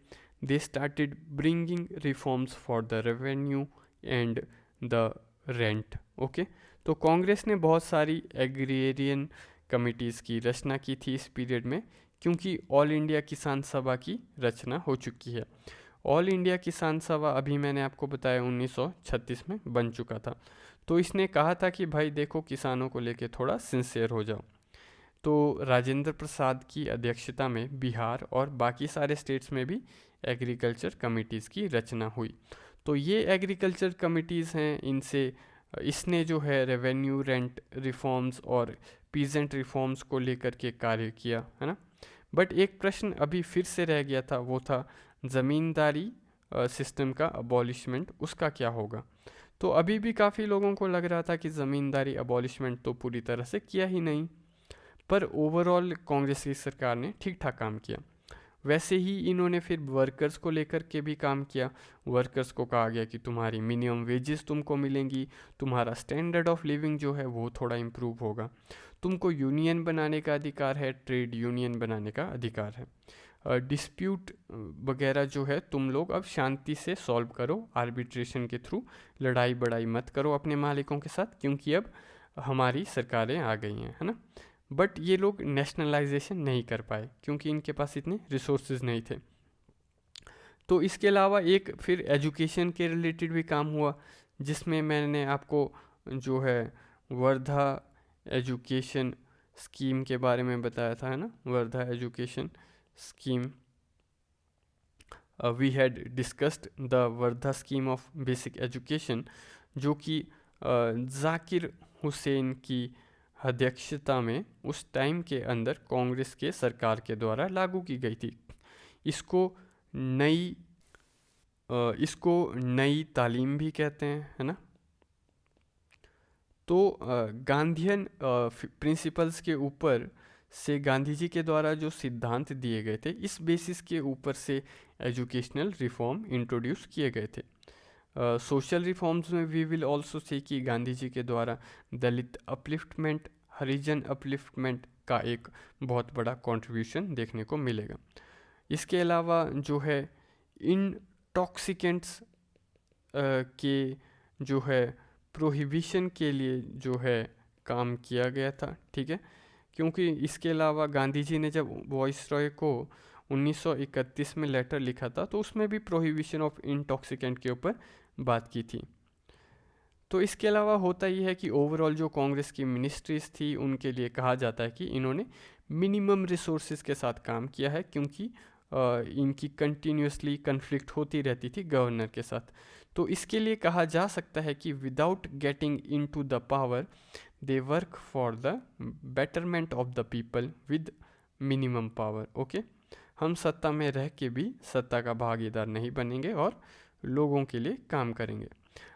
They started bringing reforms for the revenue and the rent. Okay, तो कांग्रेस ने बहुत सारी एग्रेरियन कमिटीज़ की रचना की थी इस पीरियड में, क्योंकि ऑल इंडिया किसान सभा की रचना हो चुकी है। ऑल इंडिया किसान सभा अभी मैंने आपको बताया 1936 में बन चुका था। तो इसने कहा था कि भाई देखो, किसानों को लेके थोड़ा सिंसियर हो जाओ। तो राजेंद्र प्रसाद की अध्यक्षता में बिहार और बाकी सारे स्टेट्स में भी एग्रीकल्चर कमिटीज़ की रचना हुई। तो ये एग्रीकल्चर कमिटीज़ हैं, इनसे इसने जो है रेवेन्यू, रेंट रिफॉर्म्स और पीजेंट रिफॉर्म्स को लेकर के कार्य किया, है ना। बट एक प्रश्न अभी फिर से रह गया था, वो था ज़मींदारी सिस्टम का अबॉलिशमेंट, उसका क्या होगा। तो अभी भी काफ़ी लोगों को लग रहा था कि ज़मींदारी अबॉलिशमेंट तो पूरी तरह से किया ही नहीं, पर ओवरऑल कांग्रेस की सरकार ने ठीक ठाक काम किया। वैसे ही इन्होंने फिर वर्कर्स को लेकर के भी काम किया। वर्कर्स को कहा गया कि तुम्हारी मिनिमम वेजेस तुमको मिलेंगी, तुम्हारा स्टैंडर्ड ऑफ लिविंग जो है वो थोड़ा इम्प्रूव होगा, तुमको यूनियन बनाने का अधिकार है, ट्रेड यूनियन बनाने का अधिकार है, डिस्प्यूट वगैरह जो है तुम लोग अब शांति से सॉल्व करो, आर्बिट्रेशन के थ्रू, लड़ाई बड़ाई मत करो अपने मालिकों के साथ, क्योंकि अब हमारी सरकारें आ गई हैं, है ना। बट ये लोग नेशनलाइजेशन नहीं कर पाए क्योंकि इनके पास इतने रिसोर्सेज नहीं थे। तो इसके अलावा एक फिर एजुकेशन के रिलेटेड भी काम हुआ, जिसमें मैंने आपको जो है वर्धा एजुकेशन स्कीम के बारे में बताया था, है ना। Wardha education scheme, we had discussed the Wardha scheme of basic education, जो कि जाकिर हुसैन की अध्यक्षता में उस टाइम के अंदर कांग्रेस के सरकार के द्वारा लागू की गई थी। इसको नई तालीम भी कहते हैं, है ना। तो गांधीयन प्रिंसिपल्स के ऊपर से गांधी जी के द्वारा जो सिद्धांत दिए गए थे, इस बेसिस के ऊपर से एजुकेशनल रिफॉर्म इंट्रोड्यूस किए गए थे। सोशल रिफॉर्म्स में वी विल ऑल्सो सी कि गांधी जी के द्वारा दलित अपलिफ्टमेंट, हरिजन अपलिफ्टमेंट का एक बहुत बड़ा कंट्रीब्यूशन देखने को मिलेगा। इसके अलावा जो है इंटॉक्सिकेंट्स के जो है प्रोहिबिशन के लिए जो है काम किया गया था, ठीक है। क्योंकि इसके अलावा गांधी जी ने जब वॉइसरॉय को 1931 में लेटर लिखा था, तो उसमें भी प्रोहिबिशन ऑफ इंटॉक्सिकेंट के ऊपर बात की थी। तो इसके अलावा होता ही है कि ओवरऑल जो कांग्रेस की मिनिस्ट्रीज थी, उनके लिए कहा जाता है कि इन्होंने मिनिमम रिसोर्सेज के साथ काम किया है, क्योंकि इनकी कंटिन्यूसली कन्फ्लिक्ट होती रहती थी गवर्नर के साथ। तो इसके लिए कहा जा सकता है कि without getting into the power they work for the betterment of the people with minimum power. Okay, हम सत्ता में रह के भी सत्ता का भागीदार नहीं बनेंगे और लोगों के लिए काम करेंगे।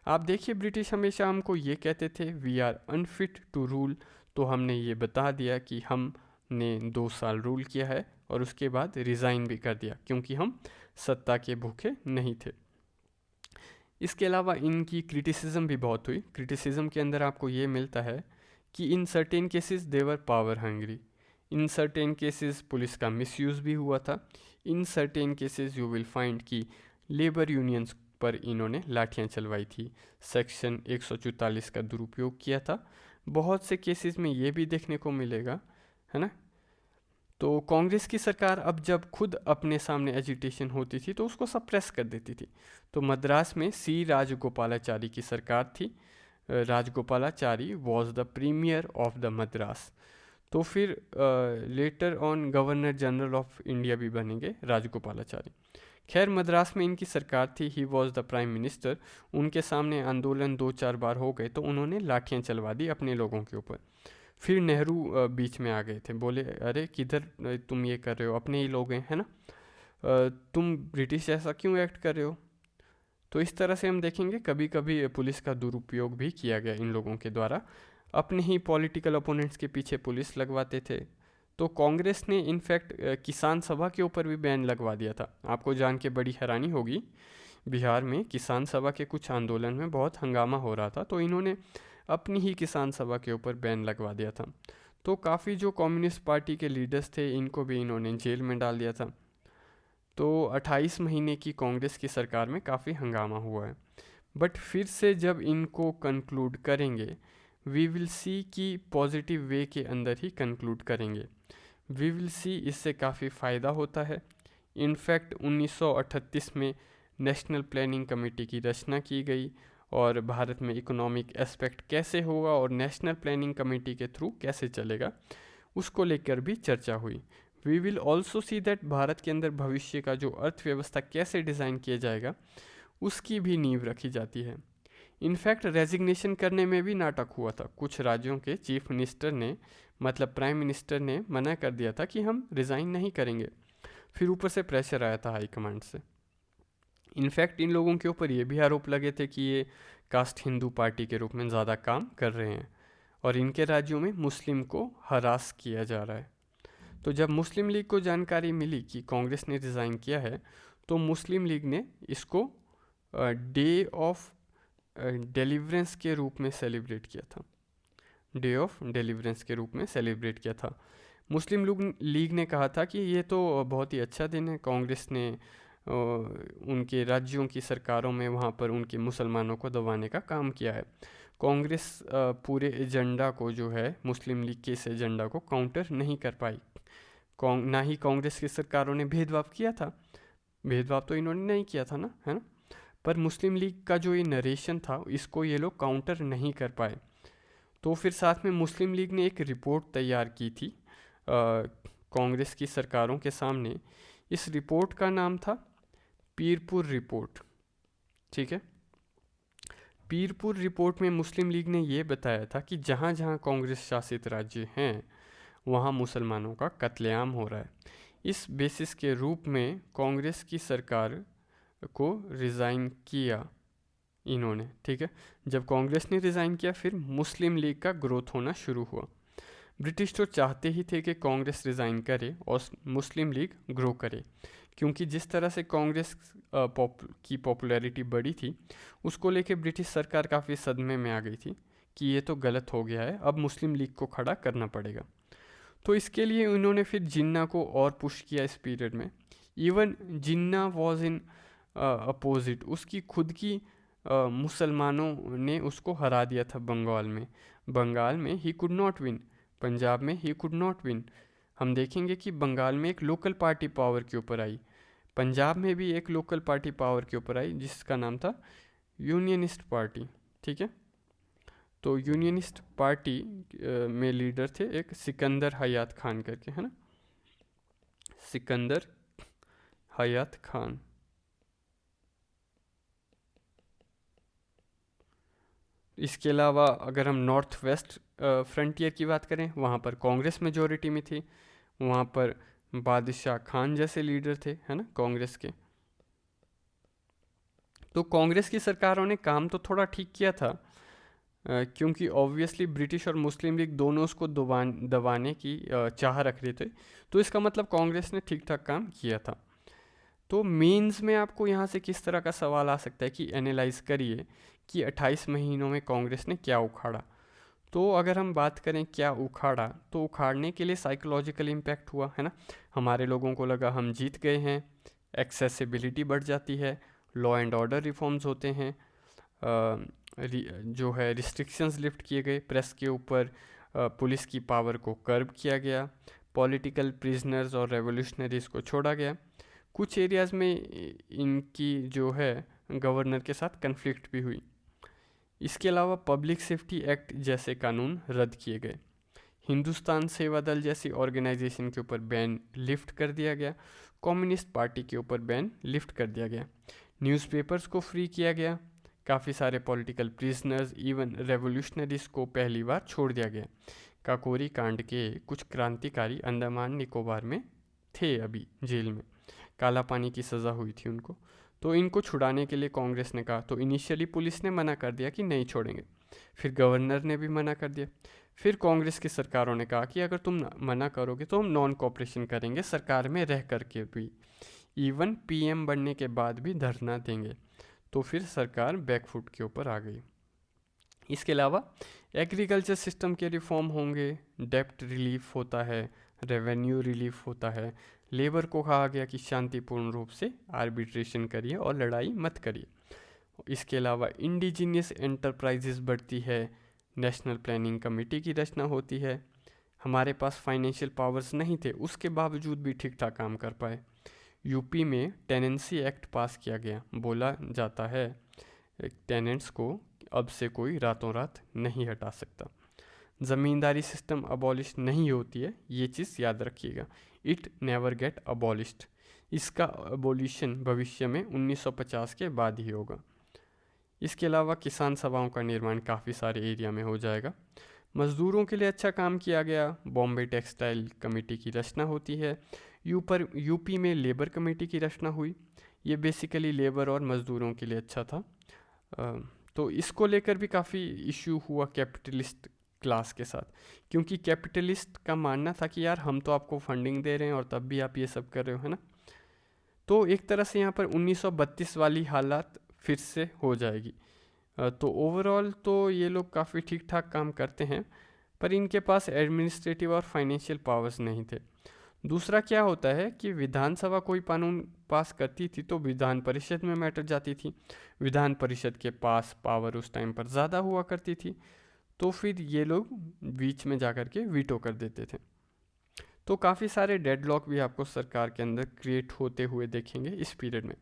आप देखिए, ब्रिटिश हमेशा हमको ये कहते थे we are unfit to rule, तो हमने ये बता दिया कि हमने 2 साल रूल किया है और उसके बाद रिज़ाइन भी कर दिया, क्योंकि हम सत्ता के भूखे नहीं थे। इसके अलावा इनकी क्रिटिसिज्म भी बहुत हुई। क्रिटिसिज्म के अंदर आपको ये मिलता है कि in certain cases they were power hungry, in certain cases police का मिसयूज़ भी हुआ था, in certain cases you will find कि लेबर यूनियंस पर इन्होंने लाठियां चलवाई थी, सेक्शन 144 का दुरुपयोग किया था। बहुत से केसेस में ये भी देखने को मिलेगा, है ना, तो कांग्रेस की सरकार अब जब खुद अपने सामने एजिटेशन होती थी तो उसको सप्रेस कर देती थी। तो मद्रास में सी राजगोपालाचारी की सरकार थी। Rajagopalachari was the premier of the Madras. तो फिर later on governor general of India भी बनेंगे राजगोपालाचारी। खैर मद्रास में इनकी सरकार थी, he was the prime minister. उनके सामने आंदोलन 2-4 बार हो गए तो उन्होंने लाठियां चलवा दी अपने लोगों के ऊपर। फिर नेहरू बीच में आ गए थे, बोले अरे किधर तुम ये कर रहे हो, अपने ही लोग हैं, है ना, तुम ब्रिटिश ऐसा क्यों एक्ट कर रहे हो। तो इस तरह से हम देखेंगे कभी कभी पुलिस का दुरुपयोग भी किया गया इन लोगों के द्वारा, अपने ही पॉलिटिकल ओपोनेंट्स के पीछे पुलिस लगवाते थे। तो कांग्रेस ने इनफैक्ट किसान सभा के ऊपर भी बैन लगवा दिया था। आपको जान के बड़ी हैरानी होगी, बिहार में किसान सभा के कुछ आंदोलन में बहुत हंगामा हो रहा था तो इन्होंने अपनी ही किसान सभा के ऊपर बैन लगवा दिया था। तो काफ़ी जो कम्युनिस्ट पार्टी के लीडर्स थे इनको भी इन्होंने जेल में डाल दिया था। तो 28 महीने की कांग्रेस की सरकार में काफ़ी हंगामा हुआ है। बट फिर से जब इनको कंक्लूड करेंगे, वी विल सी कि पॉजिटिव वे के अंदर ही कंक्लूड करेंगे। वी विल सी इससे काफ़ी फ़ायदा होता है। इनफैक्ट 1938 में नेशनल प्लानिंग कमेटी की रचना की गई और भारत में इकोनॉमिक एस्पेक्ट कैसे होगा और नेशनल प्लानिंग कमेटी के थ्रू कैसे चलेगा उसको लेकर भी चर्चा हुई। We will also see that Bharat के अंदर भविष्य का जो अर्थव्यवस्था कैसे डिज़ाइन किया जाएगा उसकी भी नींव रखी जाती है। इनफैक्ट रेजिग्नेशन करने में भी नाटक हुआ था। कुछ राज्यों के चीफ मिनिस्टर ने, मतलब प्राइम मिनिस्टर ने मना कर दिया था कि हम रिज़ाइन नहीं करेंगे। फिर ऊपर से प्रेशर आया था हाई कमांड से। इनफैक्ट इन लोगों के ऊपर ये भी आरोप लगे थे कि ये कास्ट हिंदू पार्टी के रूप में ज़्यादा काम कर रहे हैं और इनके राज्यों में मुस्लिम को हरास किया जा रहा है। तो जब मुस्लिम लीग को जानकारी मिली कि कांग्रेस ने रिज़ाइन किया है तो मुस्लिम लीग ने इसको डे ऑफ डिलीवरेंस के रूप में सेलिब्रेट किया था। डे ऑफ डिलीवरेंस के रूप में सेलिब्रेट किया था। मुस्लिम लीग ने कहा था कि ये तो बहुत ही अच्छा दिन है, कांग्रेस ने उनके राज्यों की सरकारों में वहाँ पर उनके मुसलमानों को दबाने का काम किया है। कांग्रेस पूरे एजेंडा को जो है मुस्लिम लीग के इस एजेंडा को काउंटर नहीं कर पाई। ना ही कांग्रेस की सरकारों ने भेदभाव किया था, भेदभाव तो इन्होंने नहीं किया था ना, है ना, पर मुस्लिम लीग का जो ये नरेशन था इसको ये लोग काउंटर नहीं कर पाए। तो फिर साथ में मुस्लिम लीग ने एक रिपोर्ट तैयार की थी कांग्रेस की सरकारों के सामने। इस रिपोर्ट का नाम था पीरपुर रिपोर्ट। ठीक है, पीरपुर रिपोर्ट में मुस्लिम लीग ने ये बताया था कि जहाँ जहाँ कांग्रेस शासित राज्य हैं वहाँ मुसलमानों का कत्लेआम हो रहा है। इस बेसिस के रूप में कांग्रेस की सरकार को रिज़ाइन किया इन्होंने। ठीक है, जब कांग्रेस ने रिज़ाइन किया फिर मुस्लिम लीग का ग्रोथ होना शुरू हुआ। ब्रिटिश तो चाहते ही थे कि कांग्रेस रिज़ाइन करे और मुस्लिम लीग ग्रो करे, क्योंकि जिस तरह से कांग्रेस की पॉपुलैरिटी बढ़ी थी उसको लेके ब्रिटिश सरकार काफ़ी सदमे में आ गई थी कि ये तो गलत हो गया है, अब मुस्लिम लीग को खड़ा करना पड़ेगा। तो इसके लिए उन्होंने फिर जिन्ना को और पुश किया इस पीरियड में। Even Jinnah was in opposite, उसकी खुद की मुसलमानों ने उसको हरा दिया था बंगाल में he could not win, Punjab में ही कुड नॉट विन। हम देखेंगे कि बंगाल में एक लोकल पार्टी पावर के ऊपर आई, पंजाब में भी एक लोकल पार्टी पावर के ऊपर आई जिसका नाम था यूनियनिस्ट पार्टी। ठीक है, तो यूनियनिस्ट पार्टी में लीडर थे एक सिकंदर हयात खान करके, है ना, सिकंदर हयात खान। इसके अलावा अगर हम नॉर्थ वेस्ट फ्रंटियर की बात करें वहाँ पर कांग्रेस मेजोरिटी में थी, वहाँ पर बादशाह खान जैसे लीडर थे, है ना, कांग्रेस के। तो कांग्रेस की सरकारों ने काम तो थोड़ा ठीक किया था क्योंकि ऑब्वियसली ब्रिटिश और मुस्लिम लीग दोनों उसको दबाने की चाह रख रहे थे, तो इसका मतलब कांग्रेस ने ठीक ठाक काम किया था। तो मेंस में आपको यहाँ से किस तरह का सवाल आ सकता है कि एनालाइज करिए कि 28 महीनों में कांग्रेस ने क्या उखाड़ा। तो अगर हम बात करें क्या उखाड़ा, तो उखाड़ने के लिए साइकोलॉजिकल इम्पैक्ट हुआ, है ना, हमारे लोगों को लगा हम जीत गए हैं, एक्सेसिबिलिटी बढ़ जाती है, लॉ एंड ऑर्डर रिफॉर्म्स होते हैं, जो है रिस्ट्रिक्शंस लिफ्ट किए गए, प्रेस के ऊपर पुलिस की पावर को कर्ब किया गया, पॉलिटिकल प्रिजनर्स और रेवोल्यूशनरीज को छोड़ा गया। कुछ एरियाज़ में इनकी जो है गवर्नर के साथ कन्फ्लिक्ट भी हुई। इसके अलावा पब्लिक सेफ्टी एक्ट जैसे कानून रद्द किए गए। हिंदुस्तान सेवा दल जैसी ऑर्गेनाइजेशन के ऊपर बैन लिफ्ट कर दिया गया। कम्युनिस्ट पार्टी के ऊपर बैन लिफ्ट कर दिया गया। न्यूज़पेपर्स को फ्री किया गया। काफ़ी सारे पॉलिटिकल प्रिजनर्स इवन रेवोल्यूशनरीज को पहली बार छोड़ दिया गया। काकोरी कांड के कुछ क्रांतिकारी अंडमान निकोबार में थे अभी जेल में, काला पानी की सज़ा हुई थी उनको। तो इनको छुड़ाने के लिए कांग्रेस ने कहा, तो इनिशियली पुलिस ने मना कर दिया कि नहीं छोड़ेंगे, फिर गवर्नर ने भी मना कर दिया। फिर कांग्रेस की सरकारों ने कहा कि अगर तुम मना करोगे तो हम नॉन कोऑपरेशन करेंगे सरकार में रह करके भी, इवन पीएम बनने के बाद भी धरना देंगे। तो फिर सरकार बैकफुट के ऊपर आ गई। इसके अलावा एग्रीकल्चर सिस्टम के रिफॉर्म होंगे, डेप्ट रिलीफ होता है, रेवेन्यू रिलीफ होता है। लेबर को कहा गया कि शांतिपूर्ण रूप से आर्बिट्रेशन करिए और लड़ाई मत करिए। इसके अलावा इंडिजीनियस एंटरप्राइजेस बढ़ती है, नेशनल प्लानिंग कमेटी की रचना होती है। हमारे पास फाइनेंशियल पावर्स नहीं थे, उसके बावजूद भी ठीक ठाक काम कर पाए। यूपी में टेनेंसी एक्ट पास किया गया। बोला जाता है टेनेंट्स को अब से कोई रातों रात नहीं हटा सकता। ज़मींदारी सिस्टम अबॉलिश नहीं होती है, ये चीज़ याद रखिएगा। It never get abolished. इसका अबोलिशन भविष्य में 1950 के बाद ही होगा। इसके अलावा किसान सभाओं का निर्माण काफ़ी सारे एरिया में हो जाएगा। मज़दूरों के लिए अच्छा काम किया गया। बॉम्बे टेक्सटाइल कमेटी की रचना होती है। यूपी में लेबर कमेटी की रचना हुई। ये बेसिकली लेबर और मज़दूरों के लिए अच्छा था। तो इसको लेकर भी काफ़ी इश्यू हुआ कैपिटलिस्ट क्लास के साथ, क्योंकि कैपिटलिस्ट का मानना था कि यार हम तो आपको फंडिंग दे रहे हैं और तब भी आप ये सब कर रहे हो, है ना। तो एक तरह से यहाँ पर 1932 वाली हालात फिर से हो जाएगी। तो ओवरऑल तो ये लोग काफ़ी ठीक ठाक काम करते हैं, पर इनके पास एडमिनिस्ट्रेटिव और फाइनेंशियल पावर्स नहीं थे। दूसरा क्या होता है कि विधानसभा कोई कानून पास करती थी तो विधान परिषद में मैटर जाती थी। विधान परिषद के पास पावर उस टाइम पर ज़्यादा हुआ करती थी, तो फिर ये लोग बीच में जा कर के वीटो कर देते थे। तो काफ़ी सारे डेडलॉक भी आपको सरकार के अंदर क्रिएट होते हुए देखेंगे इस पीरियड में।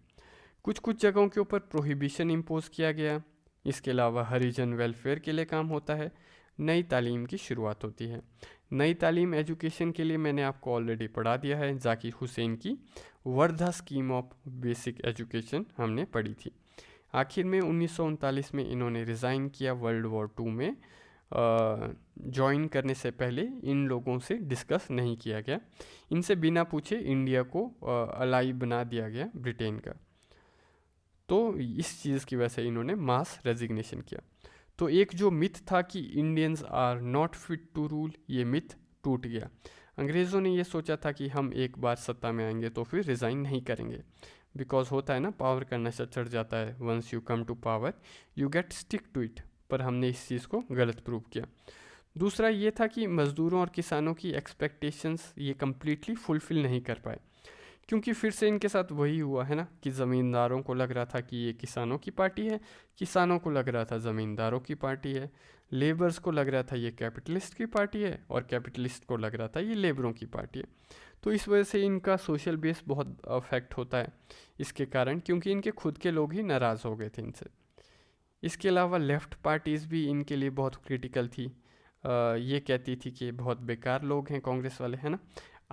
कुछ कुछ जगहों के ऊपर प्रोहिबिशन इम्पोज किया गया। इसके अलावा हरिजन वेलफेयर के लिए काम होता है। नई तालीम की शुरुआत होती है। नई तालीम एजुकेशन के लिए मैंने आपको ऑलरेडी पढ़ा दिया है, जाकिर हुसैन की Wardha scheme of basic education हमने पढ़ी थी। आखिर में 1939 में इन्होंने रिज़ाइन किया। वर्ल्ड वॉर 2 में ज्वाइन करने से पहले इन लोगों से डिस्कस नहीं किया गया। इनसे बिना पूछे इंडिया को अलाई बना दिया गया ब्रिटेन का। तो इस चीज़ की वजह से इन्होंने मास रेजिग्नेशन किया। तो एक जो मिथ था कि Indians are not fit to rule, ये मिथ टूट गया। अंग्रेज़ों ने ये सोचा था कि हम एक बार सत्ता में आएंगे तो फिर रिज़ाइन नहीं करेंगे, बिकॉज होता है ना, पावर का नशा चढ़ जाता है। Once you come to power you get stick to it. पर हमने इस चीज़ को गलत प्रूव किया। दूसरा ये था कि मज़दूरों और किसानों की एक्सपेक्टेशंस ये कम्प्लीटली फुलफ़िल नहीं कर पाए, क्योंकि फिर से इनके साथ वही हुआ है ना कि ज़मींदारों को लग रहा था कि ये किसानों की पार्टी है, किसानों को लग रहा था ज़मींदारों की पार्टी है, लेबर्स को लग रहा था ये कैपिटलिस्ट की पार्टी है, और कैपिटलिस्ट को लग रहा था ये लेबरों की पार्टी है। तो इस वजह से इनका सोशल बेस बहुत अफेक्ट होता है इसके कारण, क्योंकि इनके खुद के लोग ही नाराज़ हो गए थे इनसे। इसके अलावा लेफ़्ट पार्टीज़ भी इनके लिए बहुत क्रिटिकल थी। ये कहती थी कि बहुत बेकार लोग हैं कांग्रेस वाले, है ना।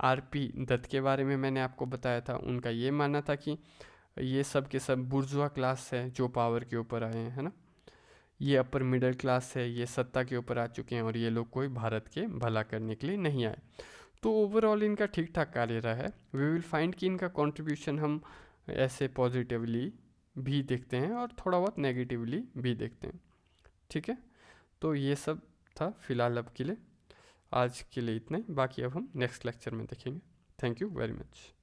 आरपी दत्त के बारे में मैंने आपको बताया था। उनका ये मानना था कि ये सब के सब बुर्जुआ क्लास है जो पावर के ऊपर आए हैं, है ना। ये अपर मिडिल क्लास है, ये सत्ता के ऊपर आ चुके हैं, और ये लोग कोई भारत के भला करने के लिए नहीं आए। तो ओवरऑल इनका ठीक ठाक कार्य रहा है। वी विल फाइंड कि इनका कंट्रीब्यूशन हम ऐसे पॉजिटिवली भी देखते हैं और थोड़ा बहुत नेगेटिवली भी देखते हैं। ठीक है, तो ये सब था फ़िलहाल अब के लिए। आज के लिए इतना ही, बाकी अब हम नेक्स्ट लेक्चर में देखेंगे। Thank you very much.